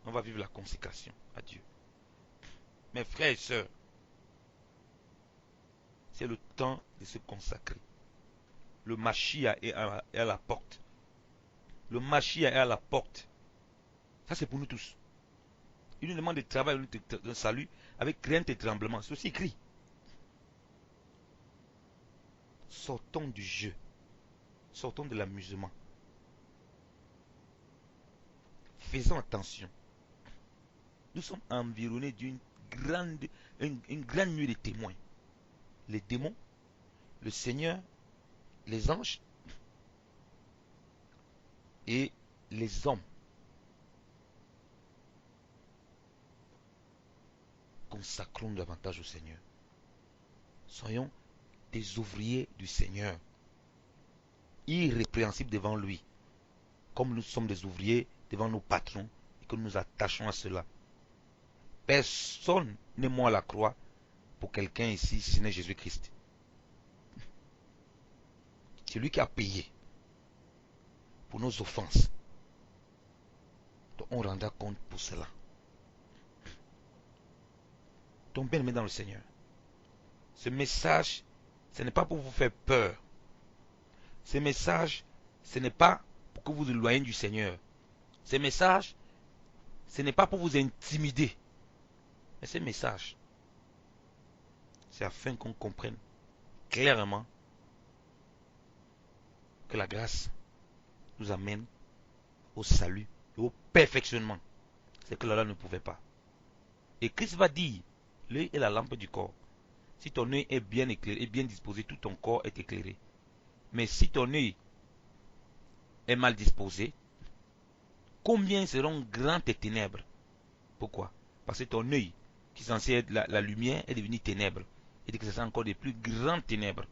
On va vivre la consécration à Dieu. Mes frères et sœurs, c'est le temps de se consacrer. Le Mashiach est à la porte. Le Mashiach est à la porte. Ça, c'est pour nous tous. Il nous demande de travailler de salut avec crainte et tremblement. C'est aussi écrit. Sortons du jeu. Sortons de l'amusement. Faisons attention. Nous sommes environnés d'une une grande nuit de témoins. Les démons, le Seigneur, les anges et les hommes. Consacrons davantage au Seigneur. Soyons des ouvriers du Seigneur, irrépréhensibles devant lui, comme nous sommes des ouvriers devant nos patrons et que nous nous attachons à cela. Personne n'est mort à la croix pour quelqu'un ici, si ce n'est Jésus-Christ. C'est lui qui a payé pour nos offenses. Donc on rendra compte pour cela. Donc bien aimé dans le Seigneur, ce message, ce n'est pas pour vous faire peur. Ce message, ce n'est pas pour que vous éloigniez du Seigneur. Ce message, ce n'est pas pour vous intimider. Mais ce message, c'est afin qu'on comprenne clairement que la grâce nous amène au salut et au perfectionnement. C'est que là ne pouvait pas. Et Christ va dire, l'œil est la lampe du corps. Si ton œil est bien éclairé, est bien disposé, tout ton corps est éclairé. Mais si ton œil est mal disposé, combien seront grandes tes ténèbres? Pourquoi? Parce que ton œil, qui est censé être la lumière, est devenu ténèbres. Et que ce sont encore des plus grandes ténèbres.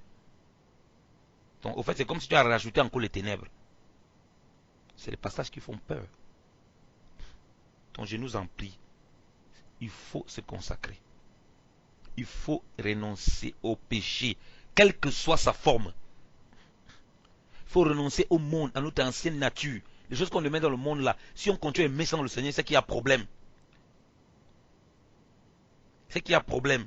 Donc, au fait, c'est comme si tu as rajouté encore les ténèbres. C'est les passages qui font peur. Donc, je nous en prie, il faut se consacrer. Il faut renoncer au péché, quelle que soit sa forme. Il faut renoncer au monde, à notre ancienne nature. Les choses qu'on met dans le monde là, si on continue à aimer sans le Seigneur, c'est qu'il y a problème. C'est qu'il y a problème.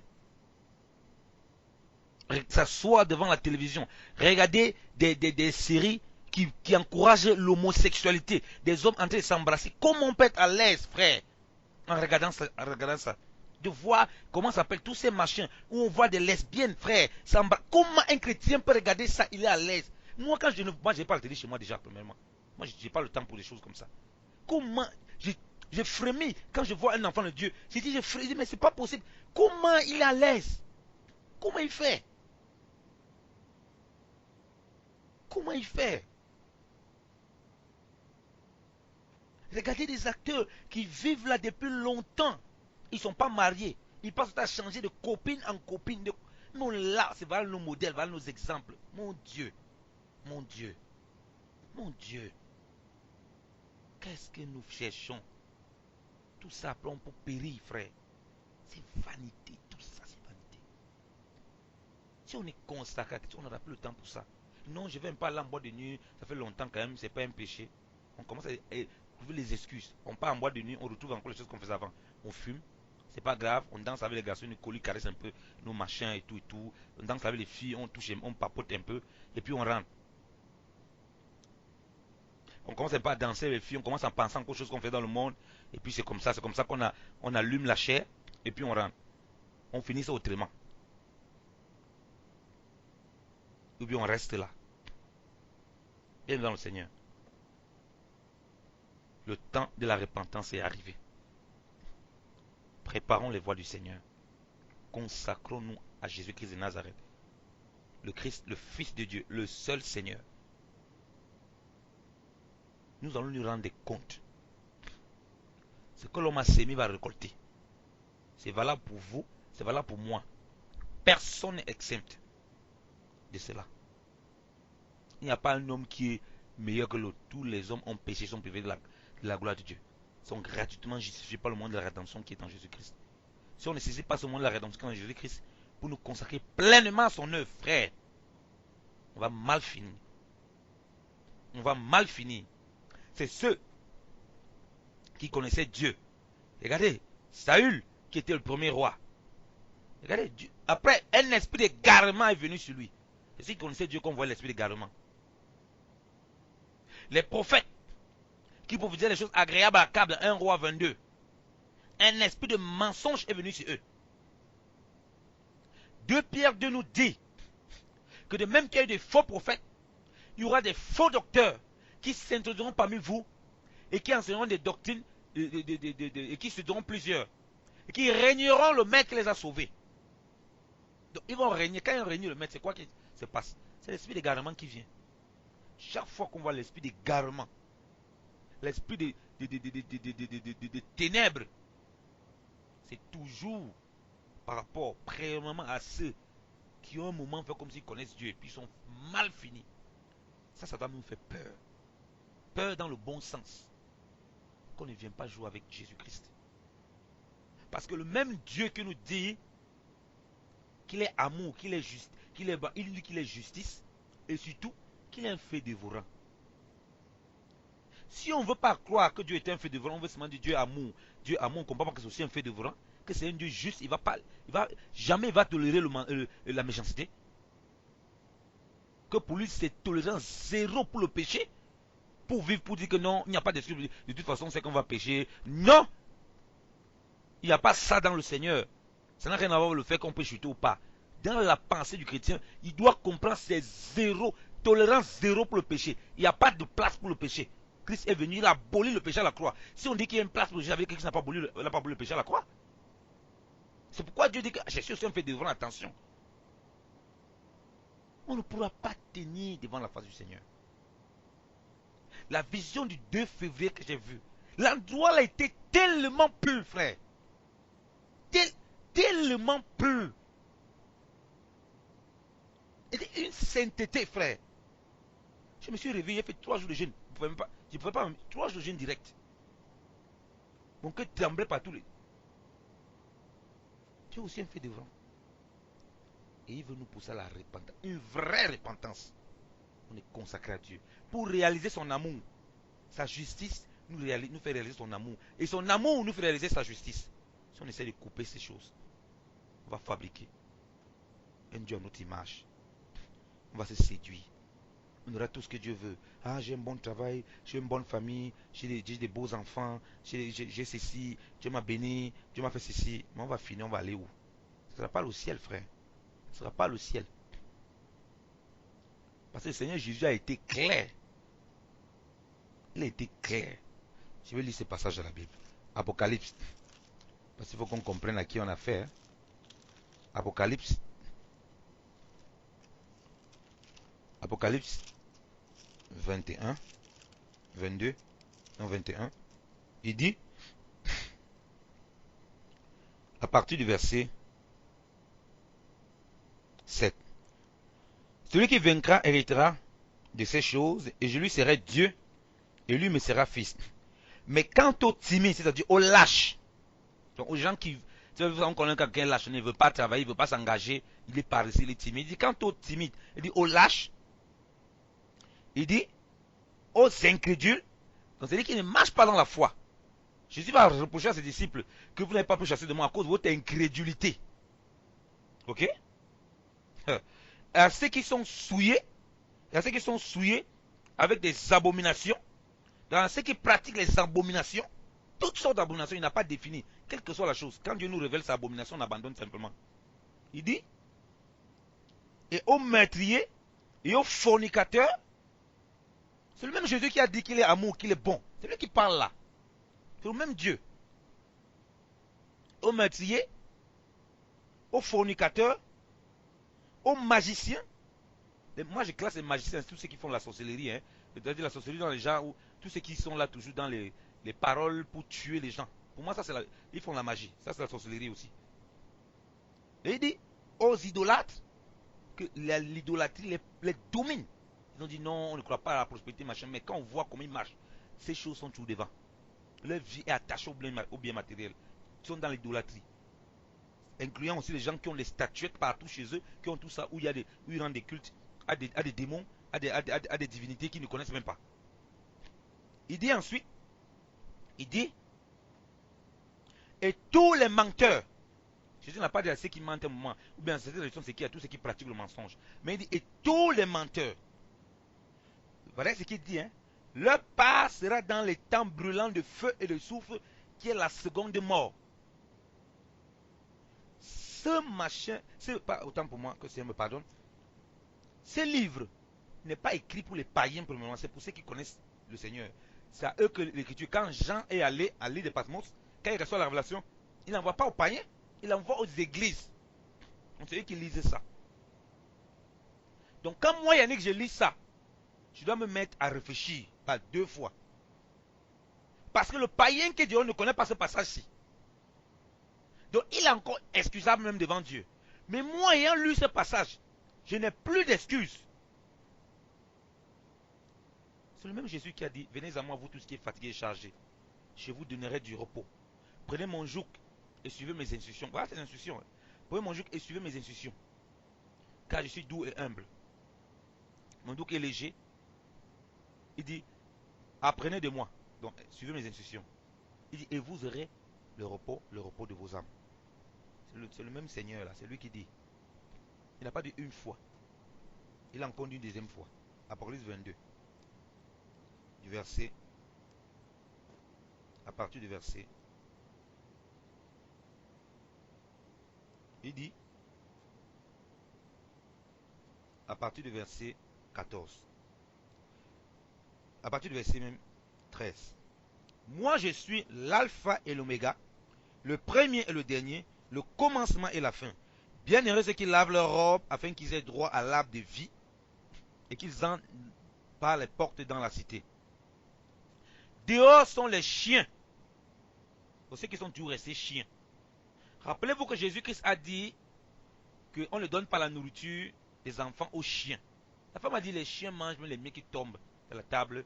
S'asseoir devant la télévision, regarder des séries qui encouragent l'homosexualité, des hommes en train de s'embrasser. Comment on peut être à l'aise, frère, en regardant ça, de voir comment ça s'appelle tous ces machins où on voit des lesbiennes, frère, comment un chrétien peut regarder ça, il est à l'aise. Moi, quand je n'ai pas le télé chez moi déjà, premièrement. Moi, je n'ai pas le temps pour des choses comme ça. Comment je frémis quand je vois un enfant de Dieu. Je dis, mais c'est pas possible. Comment il est à l'aise? Comment il fait? Comment il fait? Regardez des acteurs qui vivent là depuis longtemps. Ils ne sont pas mariés. Ils passent à changer de copine en copine. Nous là, c'est voilà nos modèles, voilà nos exemples. Mon Dieu. Mon Dieu. Mon Dieu. Qu'est-ce que nous cherchons? Tout ça, on peut périr, frère. C'est vanité. Tout ça, c'est vanité. Si on est consacré, on n'aura plus le temps pour ça. Non, je ne vais pas aller en boîte de nuit. Ça fait longtemps quand même, c'est pas un péché. On commence à trouver les excuses. On part en boîte de nuit, on retrouve encore les choses qu'on faisait avant. On fume, c'est pas grave. On danse avec les garçons, une colis caresse un peu nos machins et tout et tout. On danse avec les filles, on touche, on papote un peu. Et puis on rentre. On commence pas à danser avec les filles, on commence en pensant aux choses qu'on fait dans le monde. Et puis c'est comme ça qu'on allume la chair. Et puis on rentre. On finit ça autrement. Ou bien on reste là. Bien dans le Seigneur. Le temps de la repentance est arrivé. Préparons les voies du Seigneur. Consacrons-nous à Jésus-Christ de Nazareth. Le Christ, le Fils de Dieu, le seul Seigneur. Nous allons lui rendre des comptes. Ce que l'homme a sémé va récolter. C'est valable pour vous, c'est valable pour moi. Personne n'est exempt de cela. Il n'y a pas un homme qui est meilleur que l'autre. Tous les hommes ont péché, sont privés de la gloire de Dieu. Ils sont gratuitement justifiés par le moyen de la rédemption qui est en Jésus-Christ. Si on ne saisit pas ce moyen de la rédemption qui est en Jésus-Christ pour nous consacrer pleinement à son œuvre, frère, on va mal finir. On va mal finir. C'est ceux qui connaissaient Dieu. Regardez, Saül, qui était le premier roi. Regardez, Dieu. Après, un esprit d'égarement est venu sur lui. C'est ceux qui connaissaient Dieu qu'on voit l'esprit d'égarement. Les prophètes, qui pouvaient dire des choses agréables à câble, 1 roi 22. Un esprit de mensonge est venu sur eux. 2 Pierre 2 nous dit que de même qu'il y a eu des faux prophètes, il y aura des faux docteurs qui s'introduiront parmi vous et qui enseigneront des doctrines et qui se donneront plusieurs, et qui régneront le maître qui les a sauvés. Donc ils vont régner. Quand ils règnent le maître, c'est quoi qui se passe? C'est l'esprit d'égarement qui vient. Chaque fois qu'on voit l'esprit d'égarement, l'esprit de ténèbres, c'est toujours par rapport, premièrement, à ceux qui ont un moment fait comme s'ils connaissent Dieu et puis sont mal finis. Ça doit nous faire peur. Peur dans le bon sens. Qu'on ne vienne pas jouer avec Jésus-Christ. Parce que le même Dieu qui nous dit qu'il est amour, qu'il est juste, il dit qu'il est justice, et surtout qu'il est un feu dévorant. Si on ne veut pas croire que Dieu est un feu dévorant, on veut seulement dire Dieu est amour. Dieu est amour, on ne comprend pas que c'est aussi un feu dévorant, que c'est un Dieu juste, jamais il va tolérer la méchanceté. Que pour lui c'est tolérance zéro pour le péché, pour vivre, pour dire que non, il n'y a pas d'excuse, de toute façon c'est qu'on va pécher. Non, il n'y a pas ça dans le Seigneur. Ça n'a rien à voir avec le fait qu'on peut chuter ou pas. Dans la pensée du chrétien, il doit comprendre c'est zéro, tolérance zéro pour le péché. Il n'y a pas de place pour le péché. Christ est venu, il a aboli le péché à la croix. Si on dit qu'il y a une place pour le péché, ça veut dire que Christ n'a pas aboli le péché à la croix. C'est pourquoi Dieu dit que Jésus aussi on fait devant attention. On ne pourra pas tenir devant la face du Seigneur. La vision du 2 février que j'ai vue, l'endroit a été tellement pur, frère. Tellement pur. C'était une sainteté, frère. Je me suis réveillé, j'ai fait 3 jours de jeûne. Je ne pouvais pas, 3 jours de jeûne direct. Mon cœur tremblait partout. Dieu aussi un fait devant. Et il veut nous pousser à la repentance. Une vraie repentance. On est consacré à Dieu. Pour réaliser son amour. Sa justice nous fait réaliser son amour. Et son amour nous fait réaliser sa justice. Si on essaie de couper ces choses, on va fabriquer un Dieu à notre image. On va se séduire. On aura tout ce que Dieu veut. Ah, j'ai un bon travail, j'ai une bonne famille, j'ai des beaux enfants, j'ai ceci, Dieu m'a béni, Dieu m'a fait ceci. Mais on va finir, on va aller où? Ce ne sera pas le ciel, frère. Ce ne sera pas le ciel. Parce que le Seigneur Jésus a été clair. Il a été clair. Je vais lire ce passage de la Bible. Apocalypse. Parce qu'il faut qu'on comprenne à qui on a affaire. Apocalypse. Apocalypse 21, 22, non 21. Il dit, à partir du verset 7, celui qui vaincra héritera de ces choses, et je lui serai Dieu, et lui me sera fils. Mais quant aux timides, c'est-à-dire aux lâches, donc aux gens qui, on connaît quelqu'un lâche, il ne veut pas travailler, il ne veut pas s'engager, il est paresseux, il est timide. Il dit, quant aux timides, il dit aux lâches, il dit aux incrédules, donc c'est-à-dire qu'ils ne marchent pas dans la foi. Jésus va reprocher à ses disciples que vous n'avez pas pu chasser de moi à cause de votre incrédulité. Ok? À ceux qui sont souillés, avec des abominations, dans ceux qui pratiquent les abominations, toutes sortes d'abominations, il n'a pas défini, quelle que soit la chose. Quand Dieu nous révèle sa abomination, on abandonne simplement. Il dit, et aux meurtriers, et aux fornicateurs, c'est le même Jésus qui a dit qu'il est amour, qu'il est bon. C'est lui qui parle là. C'est le même Dieu. Aux meurtriers, aux fornicateurs, aux magiciens. Moi, je classe les magiciens, tous ceux qui font la sorcellerie. Hein. C'est-à-dire la sorcellerie dans les gens, où tous ceux qui sont là toujours dans les paroles pour tuer les gens. Pour moi, ça c'est ils font la magie. Ça c'est la sorcellerie aussi. Et il dit aux idolâtres que l'idolâtrie les domine. Ils ont dit non, on ne croit pas à la prospérité, machin. Mais quand on voit comment ils marchent, ces choses sont toujours devant. Leur vie est attachée au bien matériel. Ils sont dans l'idolâtrie. Incluant aussi les gens qui ont les statuettes partout chez eux, qui ont tout ça, où ils rendent des cultes à des démons, à des divinités qu'ils ne connaissent même pas. Il dit ensuite, il dit, et tous les menteurs, Jésus n'a pas dit à ceux qui mentent un moment, ou bien cette région c'est qui à tous ceux qui pratiquent le mensonge, mais il dit, et tous les menteurs, voilà ce qu'il dit, hein, leur part sera dans les temps brûlants de feu et de soufre, qui est la seconde mort. Ce machin, c'est pas autant pour moi que Seigneur me pardonne. Ce livre n'est pas écrit pour les païens premièrement, c'est pour ceux qui connaissent le Seigneur. C'est à eux que l'écriture, quand Jean est allé à l'île de Patmos, quand il reçoit la révélation, il n'envoie pas aux païens, il envoie aux églises. Donc c'est eux qui lisent ça. Donc quand moi, Yannick, je lis ça, je dois me mettre à réfléchir par 2 fois. Parce que le païen qui dit on ne connaît pas ce passage-ci. Donc il est encore excusable même devant Dieu. Mais moi, ayant lu ce passage, je n'ai plus d'excuses. C'est le même Jésus qui a dit, venez à moi vous tous qui êtes fatigués et chargés. Je vous donnerai du repos. Prenez mon joug et suivez mes instructions. Voilà ces instructions. Prenez mon joug et suivez mes instructions. Car je suis doux et humble. Mon joug est léger. Il dit, apprenez de moi. Donc, suivez mes instructions. Il dit, et vous aurez le repos de vos âmes. C'est le même Seigneur là, c'est lui qui dit. Il n'a pas dit une fois. Il a encore dit une deuxième fois. Apocalypse 22. Du verset. À partir du verset. Il dit. À partir du verset 14. À partir du verset même 13. Moi je suis l'alpha et l'oméga, le premier et le dernier, le commencement et la fin. Bienheureux ceux qui lavent leur robe afin qu'ils aient droit à l'arbre de vie et qu'ils entrent par les portes dans la cité. Dehors sont les chiens. Pour ceux qui sont toujours restés chiens. Rappelez-vous que Jésus-Christ a dit qu'on ne donne pas la nourriture des enfants aux chiens. La femme a dit les chiens mangent même les miens qui tombent de la table,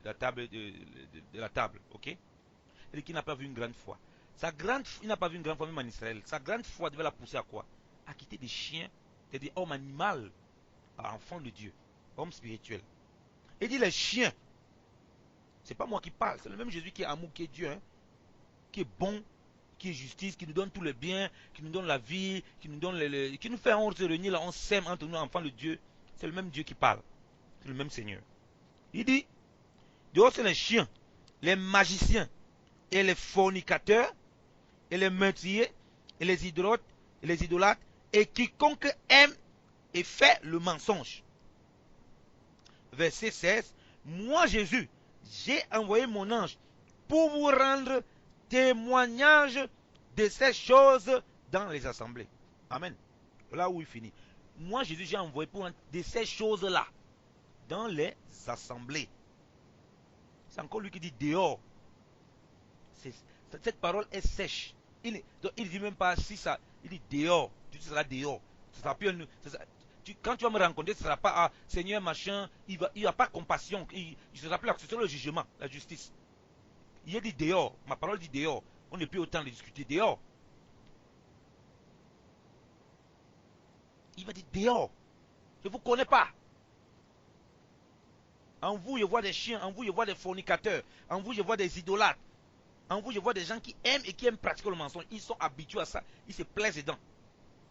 de la table, ok? Elle dit qu'il n'a pas vu une grande foi. Il n'a pas vu une grande foi même en Israël. Sa grande foi devait la pousser à quoi? À quitter des chiens, c'est-à-dire homme animal, à enfant de Dieu, homme spirituel. Il dit les chiens. C'est pas moi qui parle, c'est le même Jésus qui est amour, qui est Dieu, hein, qui est bon, qui est justice, qui nous donne tous les biens, qui nous donne la vie, qui nous donne qui nous fait on se réunir là, on s'aime entre nous, enfants de Dieu. C'est le même Dieu qui parle. C'est le même Seigneur. Il dit, dehors c'est les chiens, les magiciens, et les fornicateurs, et les meurtriers, et les idolâtres, et quiconque aime et fait le mensonge. Verset 16. Moi Jésus, j'ai envoyé mon ange pour vous rendre témoignage de ces choses dans les assemblées. Amen. Là où il finit. Moi Jésus, j'ai envoyé pour de ces choses-là dans les assemblées. C'est encore lui qui dit dehors. Cette parole est sèche. Il ne dit même pas si ça. Il dit dehors. Tu seras dehors. Quand tu vas me rencontrer, ce ne sera pas ah, Seigneur machin. Il n'y a pas compassion. Il sera plus là. Ce sera le jugement, la justice. Il a dit dehors. Ma parole dit dehors. On n'est plus autant de discuter dehors. Il va dire dehors. Je ne vous connais pas. En vous, je vois des chiens. En vous, je vois des fornicateurs. En vous, je vois des idolâtres. En vous, je vois des gens qui aiment et qui aiment pratiquer le mensonge. Ils sont habitués à ça. Ils se plaisent dedans.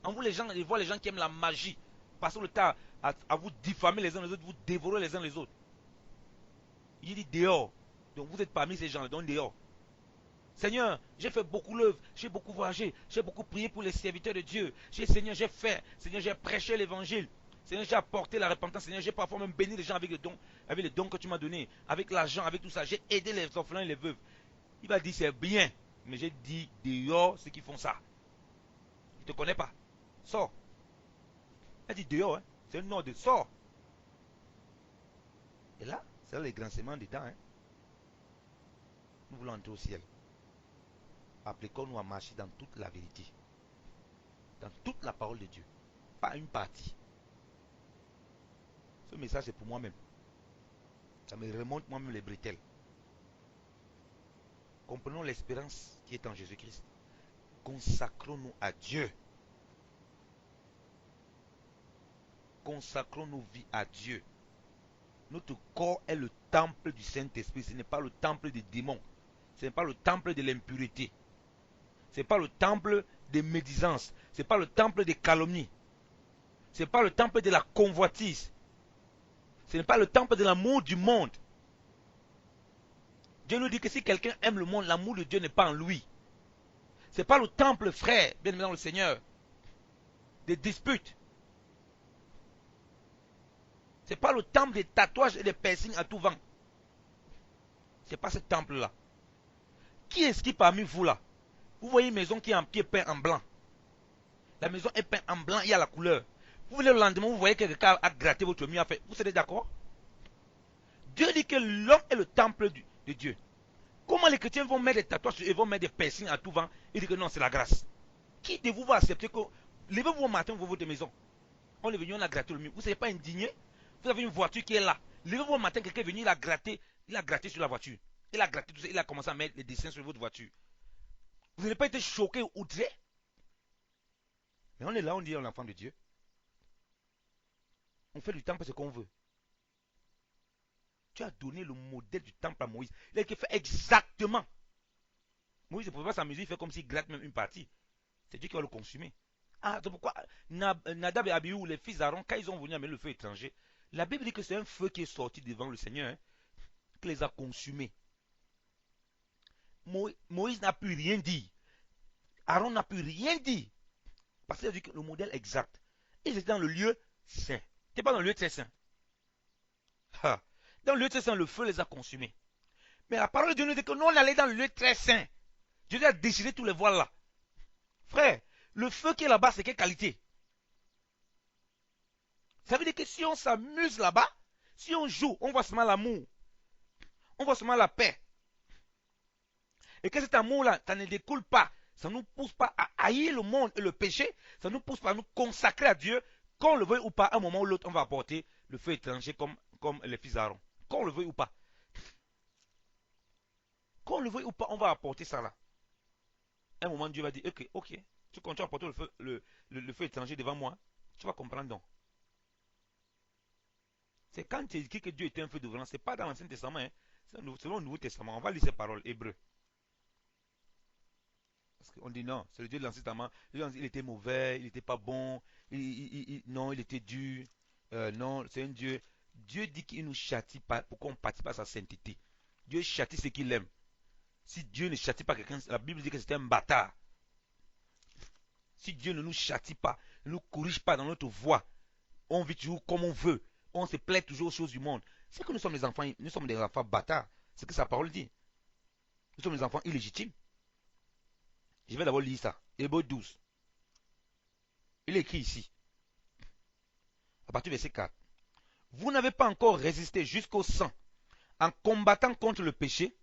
En vous, je vois les gens qui aiment la magie. Passez le temps à vous diffamer les uns les autres, vous dévorer les uns les autres. Il dit dehors. Donc vous êtes parmi ces gens-là, donc dehors. Seigneur, j'ai fait beaucoup l'œuvre, j'ai beaucoup voyagé, j'ai beaucoup prié pour les serviteurs de Dieu. Seigneur, j'ai fait, Seigneur, j'ai prêché l'évangile. Seigneur, j'ai apporté la repentance. Seigneur, j'ai parfois même béni les gens avec les dons que tu m'as donnés, avec l'argent, avec tout ça. J'ai aidé les orphelins et les veuves. Il va dire c'est bien, mais j'ai dit dehors ceux qui font ça. Je ne te connais pas. Sors. Il dit dehors, hein. C'est un ordre de sort. Et là, c'est là les grincements dedans. Hein. Nous voulons entrer au ciel. Appliquons-nous à marcher dans toute la vérité. Dans toute la parole de Dieu. Pas une partie. Ce message est pour moi-même. Ça me remonte moi-même les bretelles. Comprenons l'espérance qui est en Jésus-Christ. Consacrons-nous à Dieu. Consacrons nos vies à Dieu. Notre corps est le temple du Saint-Esprit. Ce n'est pas le temple des démons. Ce n'est pas le temple de l'impureté. Ce n'est pas le temple des médisances. Ce n'est pas le temple des calomnies. Ce n'est pas le temple de la convoitise. Ce n'est pas le temple de l'amour du monde. Dieu nous dit que si quelqu'un aime le monde, l'amour de Dieu n'est pas en lui. Ce n'est pas le temple, frère, bien aimé dans le Seigneur, des disputes. Ce n'est pas le temple des tatouages et des piercings à tout vent. C'est pas ce temple-là. Qui est-ce qui parmi vous là? Vous voyez une maison qui est en pied peint en blanc. La maison est peinte en blanc, il y a la couleur. Vous venez le lendemain, vous voyez que quelqu'un a gratté votre mur, vous serez d'accord? Dieu dit que l'homme est le temple de Dieu. Comment les chrétiens vont mettre des tatouages et vont mettre des piercings à tout vent et dire que non, c'est la grâce? Qui de vous va accepter que... Levez-vous au matin, vous voyez votre maison. On est venu, on a gratté le mur. Vous ne savez pas indigné? Vous avez une voiture qui est là. Levez-vous au matin, quelqu'un est venu, il a gratté sur la voiture. Il a gratté tout ça, il a commencé à mettre les dessins sur votre voiture. Vous n'avez pas été choqué ou outré? Mais on est là, on dit on est l'enfant de Dieu. On fait du temple ce qu'on veut. Tu as donné le modèle du temple à Moïse. Il a fait exactement. Moïse ne pouvait pas s'amuser, il fait comme s'il gratte même une partie. C'est Dieu qui va le consumer. Ah, c'est pourquoi Nadab et Abihu, les fils d'Aaron, quand ils ont venu amener le feu étranger, la Bible dit que c'est un feu qui est sorti devant le Seigneur, hein, qui les a consumés. Moïse n'a pu rien dire. Aaron n'a pu rien dire. Parce qu'il a dit que le modèle exact. Ils étaient dans le lieu saint. Tu n'es pas dans le lieu très saint. Dans le lieu très saint, le feu les a consumés. Mais la parole de Dieu nous dit que nous, on allait dans le lieu très saint. Dieu a déchiré tous les voiles là. Frère, le feu qui est là-bas, c'est quelle qualité? Ça veut dire que si on s'amuse là-bas, si on joue, on voit seulement l'amour. On voit seulement la paix. Et que cet amour-là, ça ne découle pas. Ça ne nous pousse pas à haïr le monde et le péché. Ça ne nous pousse pas à nous consacrer à Dieu. Qu'on le veuille ou pas, à un moment ou l'autre, on va apporter le feu étranger comme les fils d'Aaron. Qu'on le veuille ou pas. Qu'on le veuille ou pas, on va apporter ça là. À un moment, Dieu va dire, ok, tu continues à apporter le feu étranger devant moi, tu vas comprendre donc. C'est quand tu écrit que Dieu était un feu de ce n'est pas dans l'Ancien Testament, hein. C'est selon le Nouveau Testament. On va lire ces paroles, hébreux. Parce qu'on dit non, c'est le Dieu de l'Ancien Testament. Il était mauvais, il n'était pas bon, non, il était dur. Non, c'est un Dieu. Dieu dit qu'il nous châtie pas pour qu'on ne participe pas à sa sainteté. Dieu châtie ce qu'il aime. Si Dieu ne châtie pas quelqu'un, la Bible dit que c'est un bâtard. Si Dieu ne nous châtie pas, ne nous corrige pas dans notre voie, on vit toujours comme on veut, on se plaît toujours aux choses du monde. C'est que nous sommes des enfants bâtards. C'est ce que sa parole dit. Nous sommes des enfants illégitimes. Je vais d'abord lire ça. Hébreux 12. Il est écrit ici, à partir du verset 4. Vous n'avez pas encore résisté jusqu'au sang en combattant contre le péché,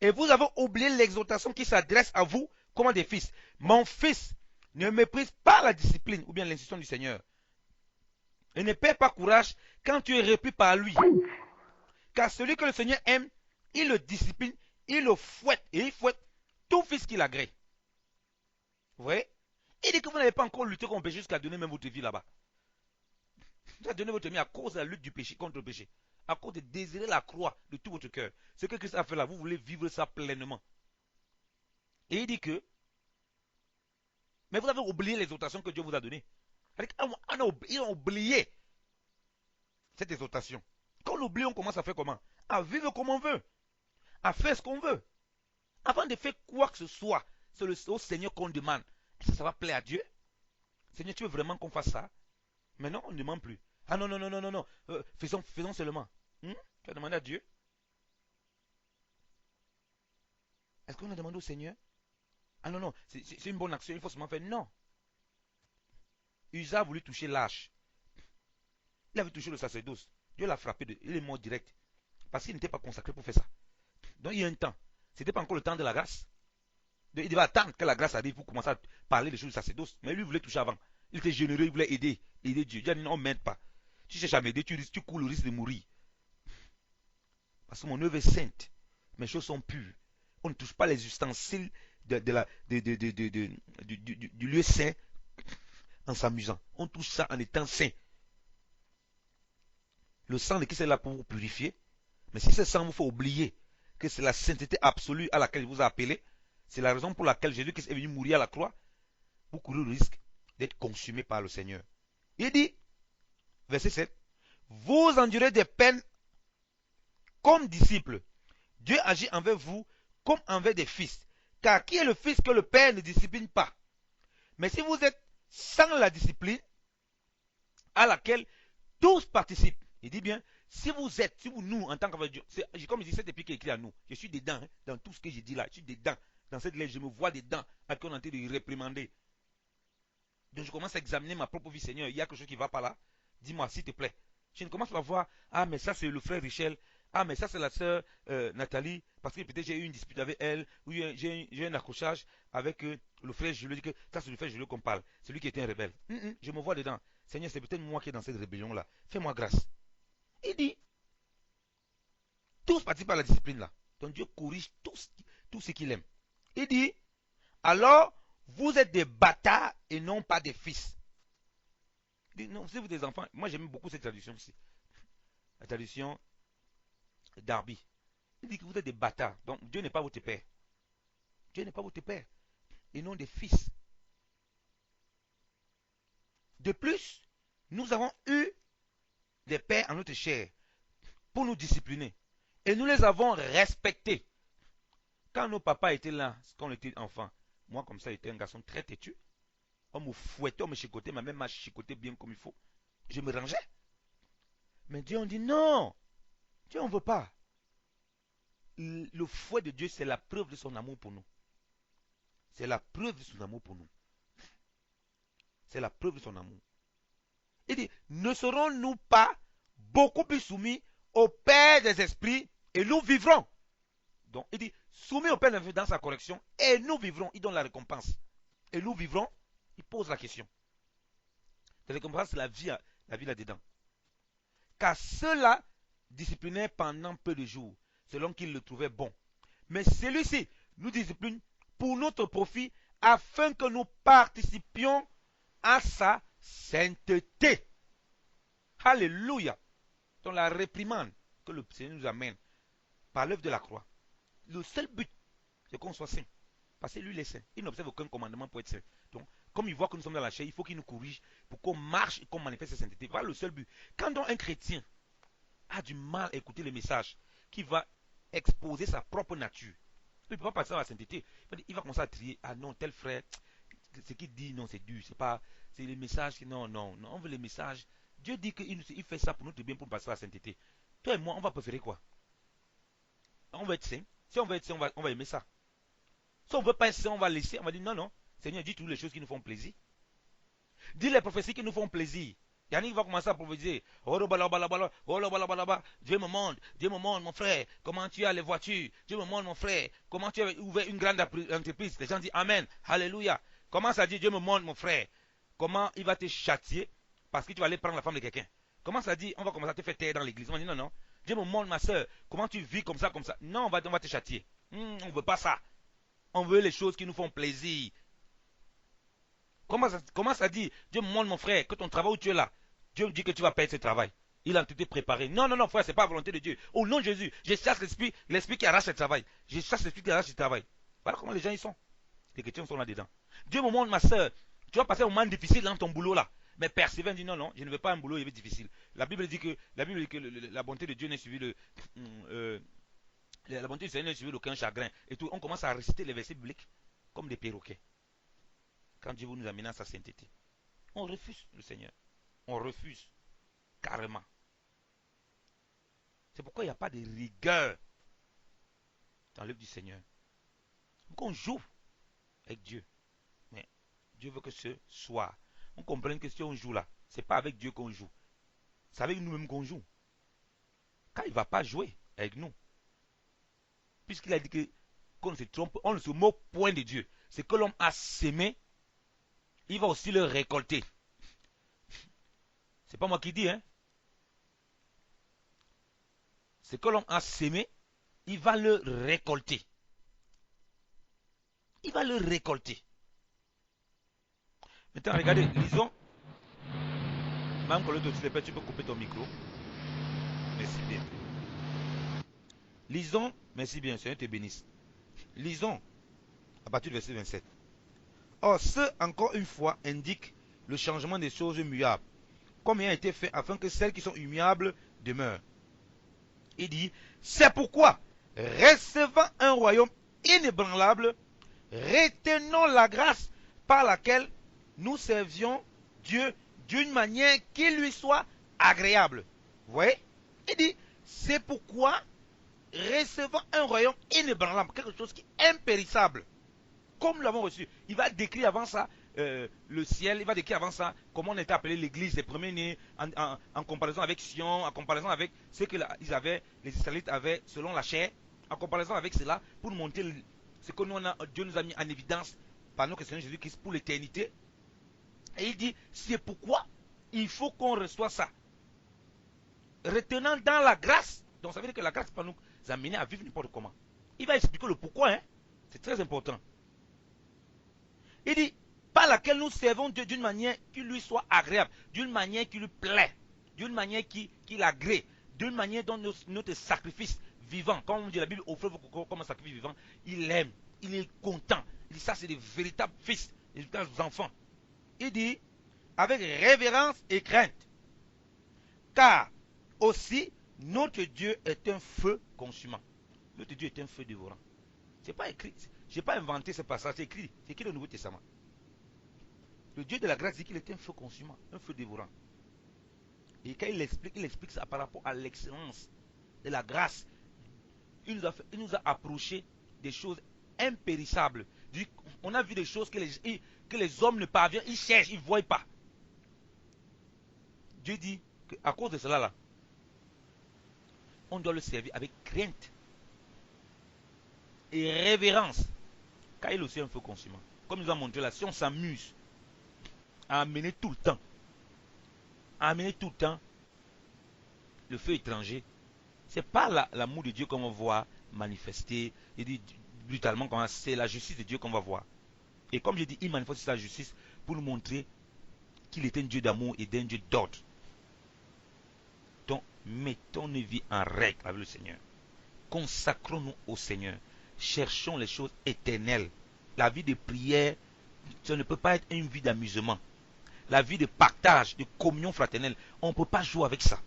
et vous avez oublié l'exhortation qui s'adresse à vous comme à des fils. Mon fils, ne méprise pas la discipline ou bien l'instruction du Seigneur. Et ne perds pas courage quand tu es repris par lui. Car celui que le Seigneur aime, il le discipline, il le fouette, et il fouette tout fils qu'il agrée. Vous voyez? Il dit que vous n'avez pas encore lutté contre le péché jusqu'à donner même votre vie là-bas. Vous avez donné votre vie à cause de la lutte du péché contre le péché. À cause de désirer la croix de tout votre cœur. Ce que Christ a fait là, vous voulez vivre ça pleinement. Et il dit que, mais vous avez oublié l'exhortation que Dieu vous a donnée. Ils ont oublié cette exhortation. Quand on oublie, on commence à faire comment? À vivre comme on veut. À faire ce qu'on veut. Avant de faire quoi que ce soit, c'est au Seigneur qu'on demande. Est-ce que ça va plaire à Dieu? Seigneur, tu veux vraiment qu'on fasse ça? Mais non, on ne demande plus. Ah non, non, non, non, non, non. Faisons seulement. Tu as demandé à Dieu? Est-ce qu'on a demandé au Seigneur? Ah non, non, c'est une bonne action, il faut seulement faire. Non. Usa a voulu toucher l'arche. Il avait touché le sacerdoce. Dieu l'a frappé, il est mort direct. Parce qu'il n'était pas consacré pour faire ça. Donc il y a un temps. Ce n'était pas encore le temps de la grâce. Il devait attendre que la grâce arrive pour commencer à parler des choses du sacerdoce. Mais lui voulait toucher avant. Il était généreux, il voulait aider Dieu. Dieu a dit non, on ne m'aide pas. Tu cherches à m'aider, tu cours le risque de mourir. Parce que mon œuvre est sainte. Mes choses sont pures. On ne touche pas les ustensiles du lieu saint en s'amusant. On touche ça en étant saint. Le sang de Christ est là pour vous purifier. Mais si ce sang vous fait oublier que c'est la sainteté absolue à laquelle il vous a appelé, c'est la raison pour laquelle Jésus-Christ est venu mourir à la croix, vous courez le risque d'être consumé par le Seigneur. Il dit, verset 7, vous endurez des peines comme disciples. Dieu agit envers vous comme envers des fils. Car qui est le fils que le Père ne discipline pas? Mais si vous êtes sans la discipline à laquelle tous participent, il dit bien, Si vous, nous, en tant qu'enfant de Dieu, comme je dis, cette épître qui est écrite à nous, je suis dedans, hein, dans tout ce que je dis là, je suis dedans, dans cette lettre, je me vois dedans, à qu'on est en train de réprimander. Donc je commence à examiner ma propre vie, Seigneur, il y a quelque chose qui ne va pas là, dis-moi, s'il te plaît. Je ne commence pas à voir, ah, mais ça c'est le frère Richel, ah, mais ça c'est la sœur Nathalie, parce que peut-être j'ai eu une dispute avec elle, ou j'ai eu un accrochage avec le frère Julio, dit que ça c'est le frère Julio qu'on parle, c'est lui qui était un rebelle. Je me vois dedans. Seigneur, c'est peut-être moi qui est dans cette rébellion-là. Fais-moi grâce. Il dit, tous participent à la discipline là. Donc Dieu corrige tout ce qu'il aime. Il dit, alors vous êtes des bâtards et non pas des fils. Il dit, non, si vous êtes des enfants, moi j'aime beaucoup cette traduction aussi. La traduction d'Arby. Il dit que vous êtes des bâtards. Donc Dieu n'est pas votre père. Dieu n'est pas votre père. Et non des fils. De plus, nous avons eu des pères en notre chair pour nous discipliner. Et nous les avons respectés. Quand nos papas étaient là, quand on était enfant, moi comme ça, j'étais un garçon très têtu. On me fouettait, on me chicotait, ma mère m'a chicoté bien comme il faut. Je me rangeais. Mais Dieu on dit non. Dieu on ne veut pas. Le fouet de Dieu, c'est la preuve de son amour pour nous. C'est la preuve de son amour pour nous. C'est la preuve de son amour. Il dit, ne serons-nous pas beaucoup plus soumis au Père des esprits et nous vivrons. Donc, il dit, soumis au Père des esprits dans sa correction et nous vivrons. Il donne la récompense. Et nous vivrons, il pose la question. La récompense, c'est la vie là-dedans. Car ceux-là disciplinaient pendant peu de jours, selon qu'ils le trouvaient bon. Mais celui-ci nous discipline pour notre profit, afin que nous participions à sa sainteté. Alléluia. Donc la réprimande que le Seigneur nous amène par l'œuvre de la croix, le seul but, c'est qu'on soit saint. Parce que lui, il est saint. Il n'observe aucun commandement pour être saint. Donc, comme il voit que nous sommes dans la chair, il faut qu'il nous corrige pour qu'on marche et qu'on manifeste sa sainteté. Voilà le seul but. Quand donc un chrétien a du mal à écouter les messages, qui va exposer sa propre nature, il ne peut pas passer à la sainteté. Il va commencer à trier. Ah non, tel frère, ce qu'il dit, non, c'est dur. C'est les messages qui, non, on veut les messages. Dieu dit qu'il fait ça pour notre bien, pour passer à la sainteté. Toi et moi, on va préférer quoi? On va être saint. Si on veut être saint, on va aimer ça. Si on ne veut pas être saint, on va laisser. On va dire non. Seigneur, dis toutes les choses qui nous font plaisir. Dis les prophéties qui nous font plaisir. Yannick va commencer à prophétiser. Dieu me montre, mon frère, comment tu as les voitures. Dieu me montre, mon frère, comment tu as ouvert une grande entreprise. Les gens disent Amen, Alléluia. Commence à dire, Dieu me montre, mon frère, comment il va te châtier parce que tu vas aller prendre la femme de quelqu'un. Commence à dire, on va commencer à te faire taire dans l'église. On va dire non. Dieu me montre, ma soeur, comment tu vis comme ça. Non, on va te châtier. On ne veut pas ça. On veut les choses qui nous font plaisir. Commence à dire, Dieu me montre mon frère, que ton travail où tu es là, Dieu me dit que tu vas perdre ce travail. Il a été préparé. Non, frère, ce n'est pas la volonté de Dieu. Au nom de Jésus, je chasse l'esprit qui arrache le travail. Je chasse l'esprit qui arrache le travail. Voilà comment les gens y sont. Les chrétiens sont là-dedans. Dieu me montre, ma soeur, tu vas passer un moment difficile dans ton boulot là. Mais persévère, dit non, je ne veux pas un boulot difficile. La Bible dit que la bonté de Dieu n'est suivie de. La bonté du Seigneur n'est suivie d'aucun chagrin. Et tout, on commence à réciter les versets bibliques comme des perroquets. Quand Dieu vous nous amène à sa sainteté, on refuse le Seigneur. On refuse carrément. C'est pourquoi il n'y a pas de rigueur dans l'œuvre du Seigneur. On joue avec Dieu. Mais Dieu veut que ce soit. On comprenne que si on joue là, ce n'est pas avec Dieu qu'on joue. C'est avec nous-mêmes qu'on joue. Quand il ne va pas jouer avec nous, puisqu'il a dit qu'on ne se trompe, on ne se moque point de Dieu. C'est que l'homme a sémé, il va aussi le récolter. C'est pas moi qui dis, hein. C'est que l'homme a sémé, il va le récolter. Il va le récolter. Maintenant, regardez, lisons. Même quand tu peux couper ton micro. Merci bien. Lisons, merci bien, Seigneur te bénisse. Lisons à partir du verset 27. Or, ce, encore une fois, indique le changement des choses muables, comme il a été fait afin que celles qui sont immuables demeurent. Il dit, c'est pourquoi, recevant un royaume inébranlable, retenons la grâce par laquelle nous servions Dieu d'une manière qui lui soit agréable. Vous voyez? Il dit, c'est pourquoi, recevant un royaume inébranlable, quelque chose qui est impérissable, comme nous l'avons reçu, il va décrire avant ça le ciel, il va décrire avant ça comment on était appelé l'église des premiers-nés en comparaison avec Sion, en comparaison avec ce que les Israélites avaient selon la chair, en comparaison avec cela, pour nous montrer ce que Dieu nous a mis en évidence par notre Seigneur Jésus-Christ pour l'éternité. Et il dit, c'est pourquoi il faut qu'on reçoive ça. Retenant dans la grâce, donc ça veut dire que la grâce va nous amener à vivre n'importe comment. Il va expliquer le pourquoi, hein? C'est très important. Il dit, par laquelle nous servons Dieu d'une manière qui lui soit agréable, d'une manière qui lui plaît, d'une manière qui l'agrée, d'une manière dont notre sacrifice vivant, comme on dit la Bible, offre comme un sacrifice vivant, il aime, il est content. Il dit, ça c'est des véritables fils, des véritables enfants. Il dit, avec révérence et crainte, car aussi notre Dieu est un feu consumant. Notre Dieu est un feu dévorant. C'est pas écrit, je n'ai pas inventé ce passage, c'est écrit dans le Nouveau Testament. Le Dieu de la grâce dit qu'il est un feu consumant, un feu dévorant. Et quand il explique ça par rapport à l'excellence de la grâce. Il nous a approché des choses impérissables. On a vu des choses que les hommes ne parviennent, ils cherchent, ils ne voient pas. Dieu dit qu'à cause de cela, là, on doit le servir avec crainte et révérence. Car il est aussi un feu consumant. Comme nous a montré là, si on s'amuse à amener tout le temps, le feu étranger, c'est pas l'amour de Dieu qu'on va voir manifester, il dit brutalement, c'est la justice de Dieu qu'on va voir. Et comme je dis, il manifeste sa justice pour nous montrer qu'il est un Dieu d'amour et d'un Dieu d'ordre. Donc, mettons nos vies en règle avec le Seigneur. Consacrons-nous au Seigneur. Cherchons les choses éternelles. La vie de prière, ça ne peut pas être une vie d'amusement. La vie de partage, de communion fraternelle, on ne peut pas jouer avec ça.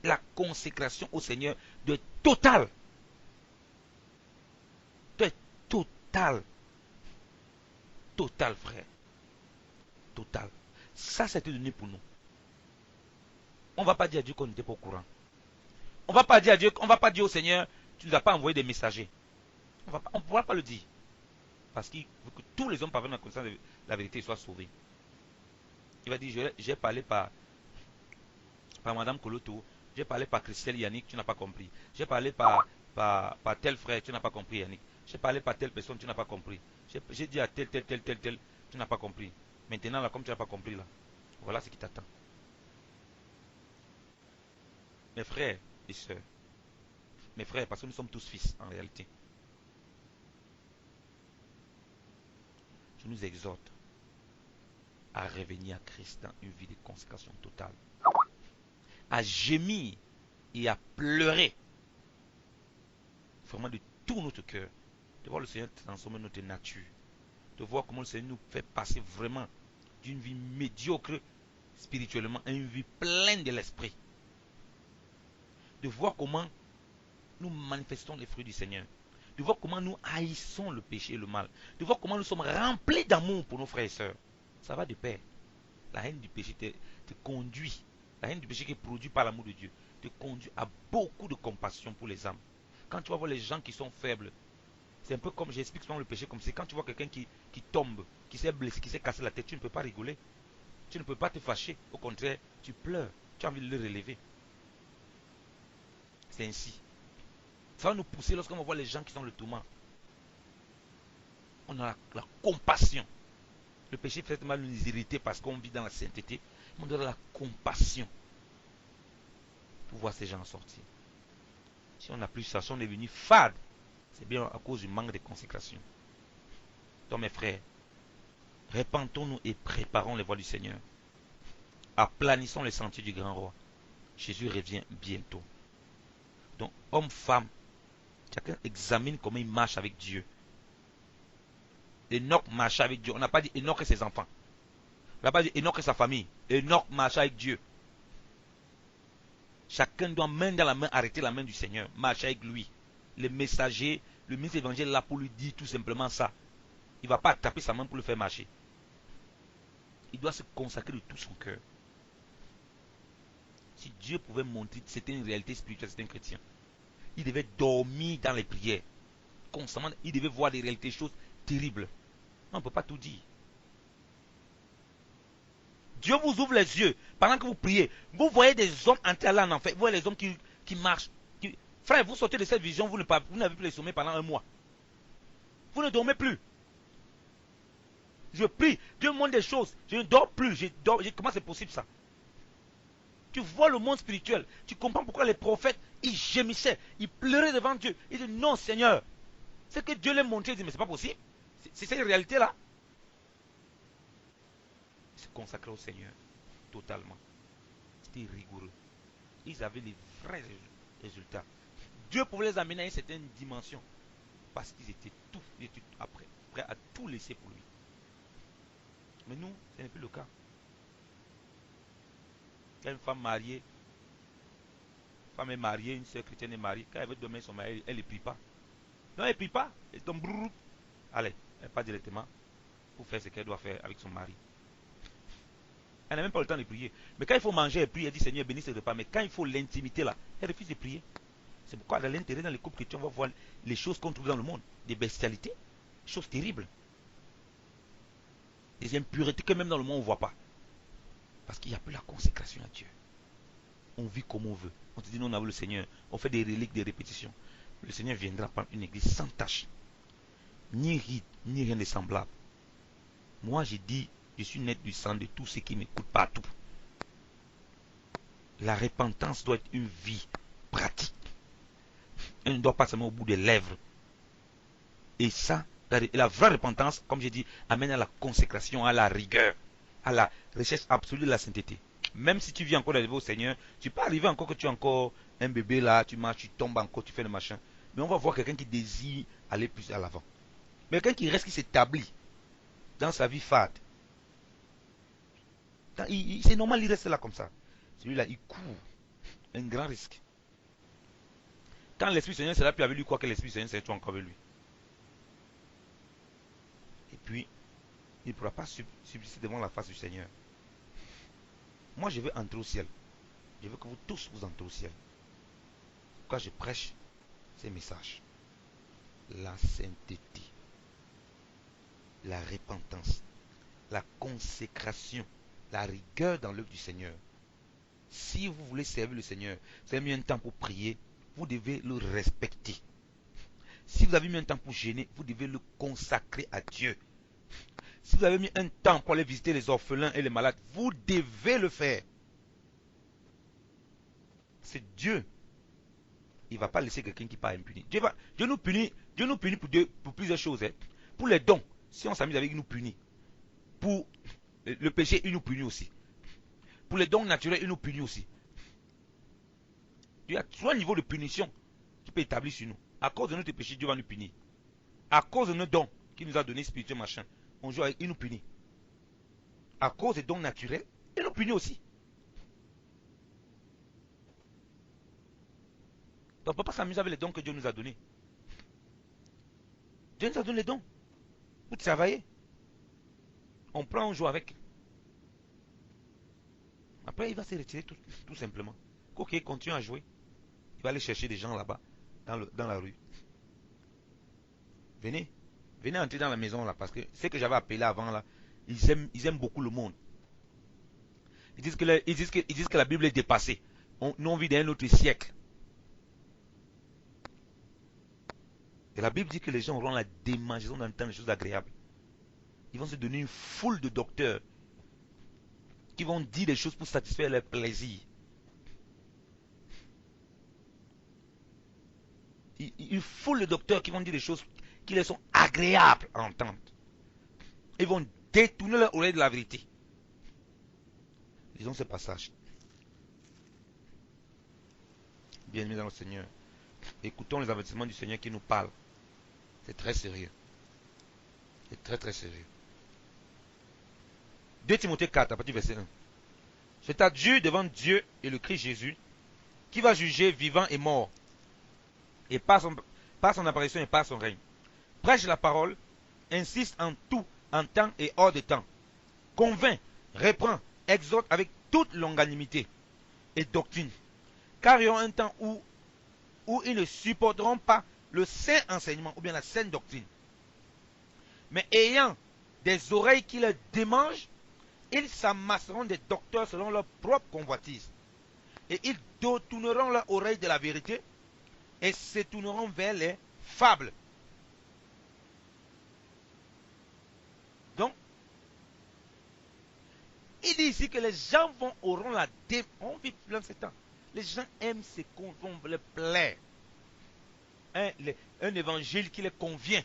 La consécration au Seigneur doit être totale. Doit être totale. Total, frère. Total. Ça, c'est donné pour nous. On ne va pas dire à Dieu qu'on n'était pas au courant. On ne va pas dire à Dieu, on va pas dire au Seigneur, tu ne nous as pas envoyé des messagers. On ne pourra pas le dire. Parce qu'il veut que tous les hommes parviennent à la connaissance de la vérité et soient sauvés. Il va dire, j'ai parlé par Madame Koloto, j'ai parlé par Christelle Yannick, tu n'as pas compris. J'ai parlé par tel frère, tu n'as pas compris Yannick. J'ai parlé par telle personne, tu n'as pas compris. J'ai dit à tel, tu n'as pas compris. Maintenant, là, comme tu n'as pas compris, là, voilà ce qui t'attend. Mes frères et sœurs, mes frères, parce que nous sommes tous fils, en réalité. Je nous exhorte à revenir à Christ dans une vie de consécration totale. À gémir et à pleurer. Vraiment de tout notre cœur. De voir le Seigneur transformer notre nature. De voir comment le Seigneur nous fait passer vraiment d'une vie médiocre spirituellement à une vie pleine de l'esprit. De voir comment nous manifestons les fruits du Seigneur. De voir comment nous haïssons le péché et le mal. De voir comment nous sommes remplis d'amour pour nos frères et sœurs. Ça va de pair. La haine du péché te conduit. La haine du péché qui est produite par l'amour de Dieu te conduit à beaucoup de compassion pour les âmes. Quand tu vas voir les gens qui sont faibles, c'est un peu comme, j'explique souvent le péché comme c'est quand tu vois quelqu'un qui tombe, qui s'est blessé, qui s'est cassé la tête, tu ne peux pas rigoler. Tu ne peux pas te fâcher. Au contraire, tu pleures. Tu as envie de le relever. C'est ainsi. Ça va nous pousser lorsqu'on va voir les gens qui sont dans le tourment. On a la compassion. Le péché fait mal nous irriter parce qu'on vit dans la sainteté. Mais on doit avoir la compassion pour voir ces gens sortir. Si on n'a plus ça, si on est devenu fade, c'est bien à cause du manque de consécration. Donc mes frères, répandons-nous et préparons les voies du Seigneur. Aplanissons les sentiers du grand roi. Jésus revient bientôt. Donc, homme, femme, chacun examine comment il marche avec Dieu. Enoch marchait avec Dieu. On n'a pas dit Enoch et ses enfants. On n'a pas dit Enoch et sa famille. Enoch marchait avec Dieu. Chacun doit main dans la main arrêter la main du Seigneur. Marcher avec lui. Le messager, le ministre évangile est là pour lui dire tout simplement ça. Il ne va pas taper sa main pour le faire marcher. Il doit se consacrer de tout son cœur. Si Dieu pouvait montrer c'était une réalité spirituelle, c'est un chrétien. Il devait dormir dans les prières. Constamment, il devait voir des réalités, des choses terribles. On ne peut pas tout dire. Dieu vous ouvre les yeux pendant que vous priez. Vous voyez des hommes entrer là en enfer. Vous voyez les hommes qui marchent. Frère, vous sortez de cette vision, vous n'avez plus les sommets pendant un mois. Vous ne dormez plus. Je prie, Dieu me montre des choses. Je ne dors plus. Comment c'est possible ça? Tu vois le monde spirituel. Tu comprends pourquoi les prophètes, ils gémissaient. Ils pleuraient devant Dieu. Ils disaient, non Seigneur. C'est que Dieu les montrait. Ils disaient, mais c'est pas possible. C'est cette réalité-là. Ils se consacraient au Seigneur. Totalement. C'était rigoureux. Ils avaient les vrais résultats. Dieu pouvait les amener à une certaine dimension. Parce qu'ils étaient prêts à tout laisser pour lui. Mais nous, ce n'est plus le cas. Quand une femme mariée, est mariée, une soeur chrétienne est mariée, quand elle veut dormir son mari, elle ne prie pas. Non, elle ne prie pas. Elle tombe brrr. Allez, elle part directement pour faire ce qu'elle doit faire avec son mari. Elle n'a même pas le temps de prier. Mais quand il faut manger, elle prie, elle dit Seigneur, bénis ce repas. Mais quand il faut l'intimité là, elle refuse de prier. C'est pourquoi à l'intérieur, dans les couples chrétiens, on va voir les choses qu'on trouve dans le monde. Des bestialités, des choses terribles. Des impuretés que même dans le monde on ne voit pas. Parce qu'il n'y a plus la consécration à Dieu. On vit comme on veut. On te dit non, on a vu le Seigneur. On fait des reliques, des répétitions. Le Seigneur viendra prendre une église sans tache. Ni ride, ni rien de semblable. Moi, j'ai dit, je suis net du sang de tous ceux qui m'écoutent partout. La repentance doit être une vie pratique. Elle ne doit pas seulement au bout des lèvres. Et ça, la vraie repentance, comme j'ai dit, amène à la consécration, à la rigueur, à la recherche absolue de la sainteté. Même si tu viens encore d'arriver au Seigneur, tu peux arriver encore que tu es encore un bébé là, tu marches, tu tombes encore, tu fais le machin. Mais on va voir quelqu'un qui désire aller plus à l'avant. Mais quelqu'un qui reste, qui s'établit dans sa vie fade. C'est normal, il reste là comme ça. Celui-là, il court un grand risque. Quand l'Esprit Seigneur sera plus avec lui, quoi que l'Esprit Seigneur sera encore avec lui. Et puis, il ne pourra pas subsister devant la face du Seigneur. Moi, je veux entrer au ciel. Je veux que vous tous vous entrez au ciel. Quand je prêche ces messages, la sainteté, la repentance, la consécration, la rigueur dans l'œuvre du Seigneur. Si vous voulez servir le Seigneur, vous avez mis un temps pour prier, vous devez le respecter. Si vous avez mis un temps pour gêner, vous devez le consacrer à Dieu. Si vous avez mis un temps pour aller visiter les orphelins et les malades, vous devez le faire. C'est Dieu. Il ne va pas laisser quelqu'un qui part impuni. Dieu nous punit pour plusieurs choses. Pour les dons, si on s'amuse avec, il nous punit. Pour le péché, il nous punit aussi. Pour les dons naturels, il nous punit aussi. Il y a trois niveaux de punition qui peut établir sur nous. À cause de notre péché, Dieu va nous punir. À cause de nos dons qu'il nous a donnés spirituels, machin, on joue avec, il nous punit. À cause des dons naturels, il nous punit aussi. Donc on ne peut pas s'amuser avec les dons que Dieu nous a donnés. Dieu nous a donné les dons. Vous travaillez. On prend, on joue avec. Après, il va se retirer tout simplement. Ok, continue à jouer. Il va aller chercher des gens là-bas, dans la rue. Venez entrer dans la maison là, parce que ce que j'avais appelé avant là, ils aiment beaucoup le monde. Ils disent que la Bible est dépassée. Nous on vit dans un autre siècle. Et la Bible dit que les gens auront la démangeaison d'entendre des choses agréables. Ils vont se donner une foule de docteurs qui vont dire des choses pour satisfaire leur plaisir. Une foule de docteurs qui vont dire des choses qui leur sont agréables à entendre. Ils vont détourner leur oreille de la vérité. Lisons ce passage. Bien-aimés dans le Seigneur, écoutons les avertissements du Seigneur qui nous parle. C'est très sérieux. C'est très très sérieux. 2 Timothée 4, à partir du verset 1. Je t'adjure devant Dieu et le Christ Jésus, qui va juger vivant et mort, et par son apparition et par son règne. Prêche la parole, insiste en tout, en temps et hors de temps. Convainc, reprend, exhorte avec toute longanimité et doctrine. Car il y aura un temps où ils ne supporteront pas le saint enseignement ou bien la sainte doctrine. Mais ayant des oreilles qui les démangent, ils s'amasseront des docteurs selon leur propre convoitise. Et ils détourneront leur oreille de la vérité et se tourneront vers les fables. Donc, il dit ici que les gens auront la on vit dans ce temps. Les gens aiment ce qu'on va leur plaire. Un évangile qui les convient.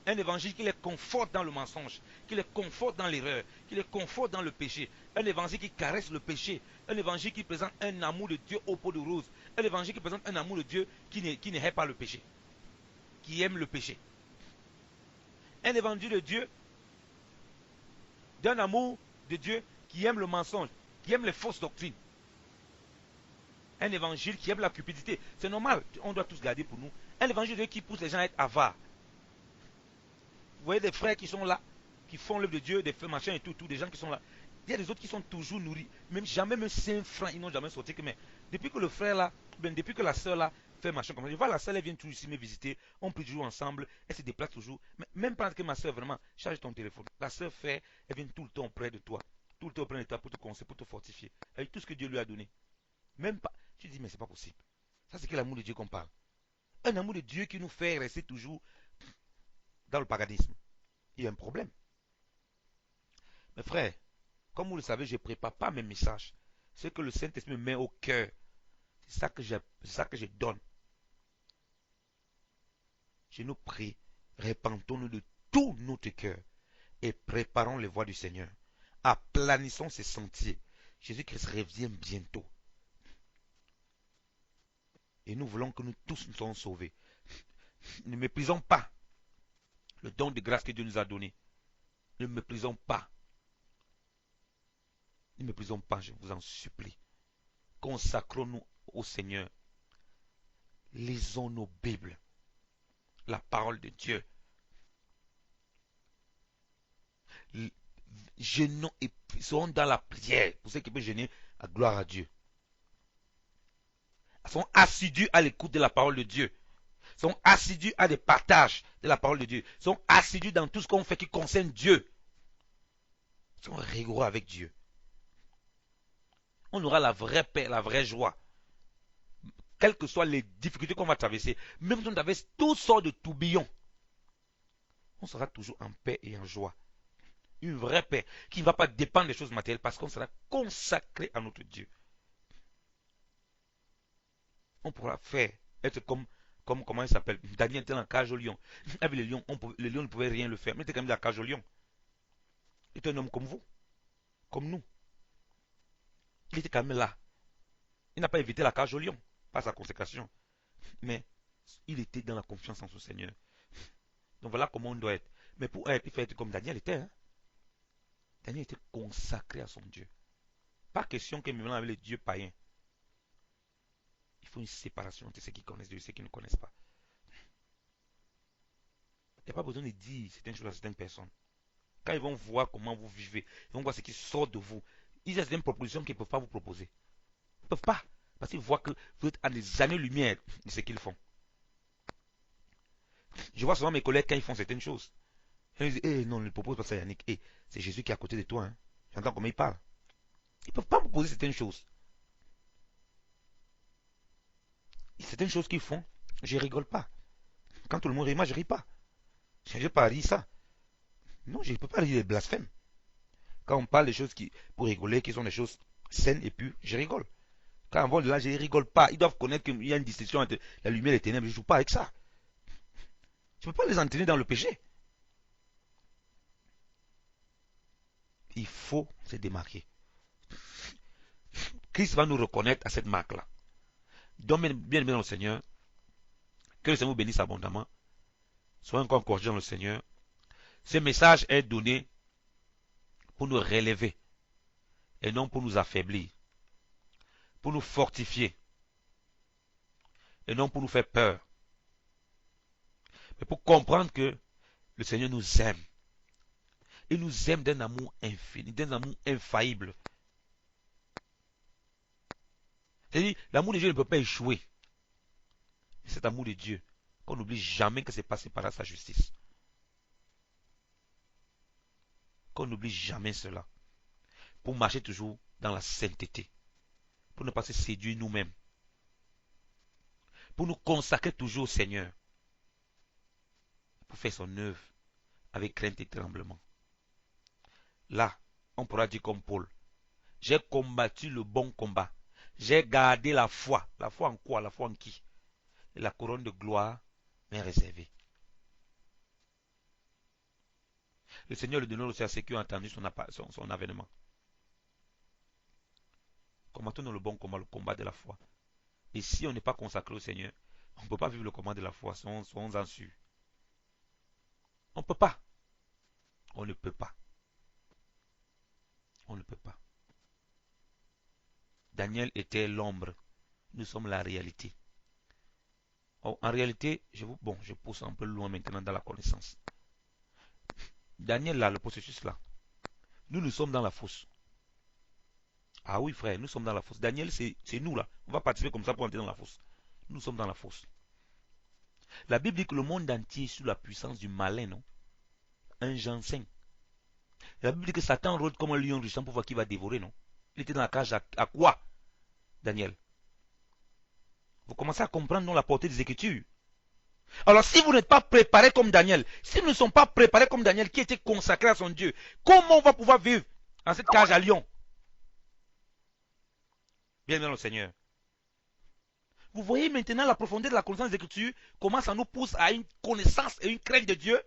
Un évangile qui les conforte dans le mensonge, qui les conforte dans l'erreur, qui les conforte dans le péché. Un évangile qui caresse le péché. Un évangile qui présente un amour de Dieu au pot de rose. Un évangile qui présente un amour de Dieu qui ne hait pas le péché. Qui aime le péché. Un évangile de Dieu, d'un amour de Dieu qui aime le mensonge, qui aime les fausses doctrines. Un évangile qui aime la cupidité. C'est normal, on doit tous garder pour nous. Un évangile de Dieu qui pousse les gens à être avares. Vous voyez des frères qui sont là, qui font l'œuvre de Dieu, des frères machin et tout, des gens qui sont là. Il y a des autres qui sont toujours nourris. Même jamais même 5 francs, ils n'ont jamais sorti que mais. Depuis que le frère là, depuis que la soeur là fait machin comme ça, je vois la soeur elle vient toujours ici me visiter, on prie toujours ensemble, elle se déplace toujours. Mais même pendant que ma soeur vraiment, charge ton téléphone. La soeur fait, elle vient tout le temps près de toi. Tout le temps près de toi pour te conseiller, pour te fortifier. Avec tout ce que Dieu lui a donné. Même pas. Tu dis mais c'est pas possible. Ça c'est que l'amour de Dieu qu'on parle. Un amour de Dieu qui nous fait rester toujours dans le paganisme. Il y a un problème. Mes frères, comme vous le savez, je ne prépare pas mes messages. Ce que le Saint-Esprit me met au cœur, c'est ça que je donne. Je nous prie, répandons-nous de tout notre cœur et préparons les voies du Seigneur. Aplanissons ses sentiers. Jésus-Christ revient bientôt. Et nous voulons que nous tous nous soyons sauvés. Ne méprisons pas le don de grâce que Dieu nous a donné. Ne méprisons pas. Ne méprisons pas, je vous en supplie. Consacrons-nous au Seigneur. Lisons nos Bibles. La parole de Dieu. Jeûnons et serons dans la prière. Pour ceux qui peuvent jeûner, à gloire à Dieu. Sont assidus à l'écoute de la parole de Dieu. Sont assidus à des partages de la parole de Dieu. Sont assidus dans tout ce qu'on fait qui concerne Dieu. Sont rigoureux avec Dieu. On aura la vraie paix, la vraie joie. Quelles que soient les difficultés qu'on va traverser, même si on traverse toutes sortes de tourbillons, on sera toujours en paix et en joie. Une vraie paix qui ne va pas dépendre des choses matérielles parce qu'on sera consacré à notre Dieu. On pourra faire, être comme comment il s'appelle, Daniel était dans la cage au lion. Avec les lions, les lions ne pouvaient rien le faire, mais il était quand même dans la cage au lion. Il était un homme comme vous, comme nous. Il était quand même là. Il n'a pas évité la cage au lion, par sa consécration. Mais il était dans la confiance en son Seigneur. Donc voilà comment on doit être. Mais pour être, il faut être comme Daniel était. Hein? Daniel était consacré à son Dieu. Pas question qu'il me mélange avec les dieux païens. Il faut une séparation entre ceux qui connaissent Dieu et ceux qui ne connaissent pas. Il n'y a pas besoin de dire certaines choses à certaines personnes. Quand ils vont voir comment vous vivez, ils vont voir ce qui sort de vous. Ils ont certaines propositions qu'ils ne peuvent pas vous proposer. Ils ne peuvent pas. Parce qu'ils voient que vous êtes à des années-lumière de ce qu'ils font. Je vois souvent mes collègues quand ils font certaines choses. Ils disent, non, ne propose pas ça, Yannick. C'est Jésus qui est à côté de toi. Hein. J'entends comment ils parlent. Ils ne peuvent pas me proposer certaines choses. Et certaines choses qu'ils font, je ne rigole pas. Quand tout le monde rit, moi je ne ris pas. Je ne vais pas rire ça. Non, je ne peux pas rire des blasphèmes. Quand on parle des choses pour rigoler, qui sont des choses saines et pures, je rigole. Quand on voit de là, je ne rigole pas. Ils doivent connaître qu'il y a une distinction entre la lumière et les ténèbres. Je ne joue pas avec ça. Je ne peux pas les entraîner dans le péché. Il faut se démarquer. Christ va nous reconnaître à cette marque-là. Donc, bien aimé dans le Seigneur, que le Seigneur vous bénisse abondamment. Soyez encore encouragés dans le Seigneur. Ce message est donné pour nous relever et non pour nous affaiblir, pour nous fortifier et non pour nous faire peur, mais pour comprendre que le Seigneur nous aime. Il nous aime d'un amour infini, d'un amour infaillible. C'est-à-dire, l'amour de Dieu ne peut pas échouer. Cet amour de Dieu, qu'on n'oublie jamais que c'est passé par sa justice. Qu'on n'oublie jamais cela. Pour marcher toujours dans la sainteté. Pour ne pas se séduire nous-mêmes. Pour nous consacrer toujours au Seigneur. Pour faire son œuvre avec crainte et tremblement. Là, on pourra dire comme Paul, j'ai combattu le bon combat. J'ai gardé la foi. La foi en quoi? La foi en qui? Et la couronne de gloire m'est réservée. Le Seigneur le donne aussi à ceux qui ont entendu son avènement. Combattons le bon combat, le combat de la foi. Et si on n'est pas consacré au Seigneur, on ne peut pas vivre le combat de la foi, soyons-en sûrs. On ne peut pas. On ne peut pas. On ne peut pas. Daniel était l'ombre. Nous sommes la réalité. Oh, en réalité, je pousse un peu loin maintenant dans la connaissance. Daniel, là, le processus là, nous sommes dans la fosse. Ah oui, frère, nous sommes dans la fosse. Daniel, c'est nous là. On va participer comme ça pour entrer dans la fosse. Nous sommes dans la fosse. La Bible dit que le monde entier est sous la puissance du malin, non? Un Jean 5. La Bible dit que Satan rôde comme un lion ruissant pour voir qui va dévorer, non? Il était dans la cage à quoi, Daniel? Vous commencez à comprendre non, la portée des Écritures. Alors si vous n'êtes pas préparé comme Daniel, si nous ne sommes pas préparés comme Daniel qui était consacré à son Dieu, comment on va pouvoir vivre dans cette cage à lion? Bien le Seigneur. Vous voyez maintenant la profondeur de la connaissance des Écritures, comment ça nous pousse à une connaissance et une crainte de Dieu.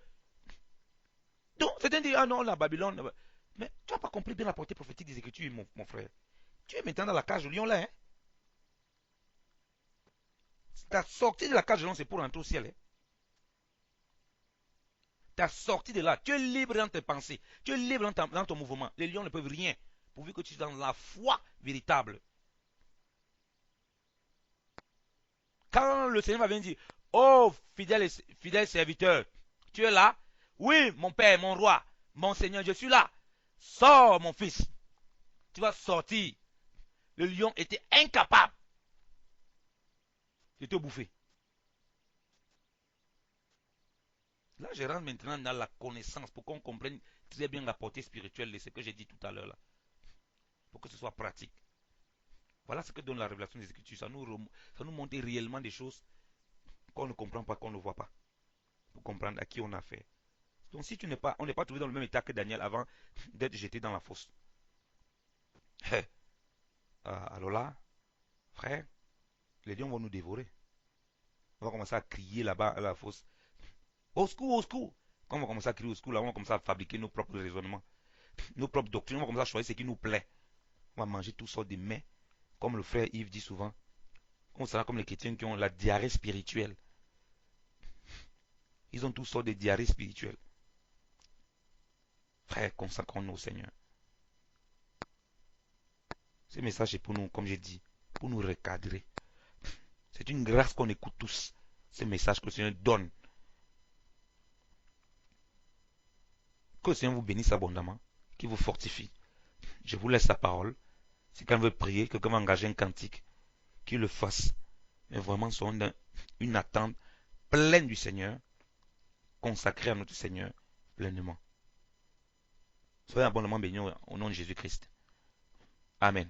Donc, certains disent, ah non, la Babylone. Mais tu n'as pas compris bien la portée prophétique des Écritures, mon frère. Tu es maintenant dans la cage de lion là. Hein? Ta sortie de la cage de lion, c'est pour entrer au ciel. Hein? Ta sortie de là, tu es libre dans tes pensées. Tu es libre dans ton mouvement. Les lions ne peuvent rien, pourvu que tu sois dans la foi véritable. Quand le Seigneur va venir dire, oh fidèle serviteur, tu es là? Oui, mon Père, mon roi, mon Seigneur, je suis là. Sors, mon fils. Tu vas sortir. Le lion était incapable de te bouffer. Là, je rentre maintenant dans la connaissance pour qu'on comprenne très bien la portée spirituelle de ce que j'ai dit tout à l'heure là. Pour que ce soit pratique. Voilà ce que donne la révélation des Écritures. Ça nous montre réellement des choses qu'on ne comprend pas, qu'on ne voit pas. Pour comprendre à qui on a affaire. Donc si on n'est pas trouvé dans le même état que Daniel avant d'être jeté dans la fosse. Alors là, frère, les lions vont nous dévorer. On va commencer à crier là-bas à la fosse. Au secours, au secours. Quand on va commencer à crier au secours, là, on va commencer à fabriquer nos propres raisonnements, nos propres doctrines. On va commencer à choisir ce qui nous plaît. On va manger toutes sortes de mets. Comme le frère Yves dit souvent. On sera comme les chrétiens qui ont la diarrhée spirituelle. Ils ont toutes sortes de diarrhées spirituelles. Frère, consacrons-nous au Seigneur. Ce message est pour nous, comme j'ai dit, pour nous recadrer. C'est une grâce qu'on écoute tous. Ce message que le Seigneur donne. Que le Seigneur vous bénisse abondamment, qu'il vous fortifie. Je vous laisse la parole. Si quelqu'un veut prier, quelqu'un veut engager un cantique, qu'il le fasse. Mais vraiment, soyons dans une attente pleine du Seigneur, consacrée à notre Seigneur pleinement. Soyez abondamment bénis au nom de Jésus-Christ. Amen.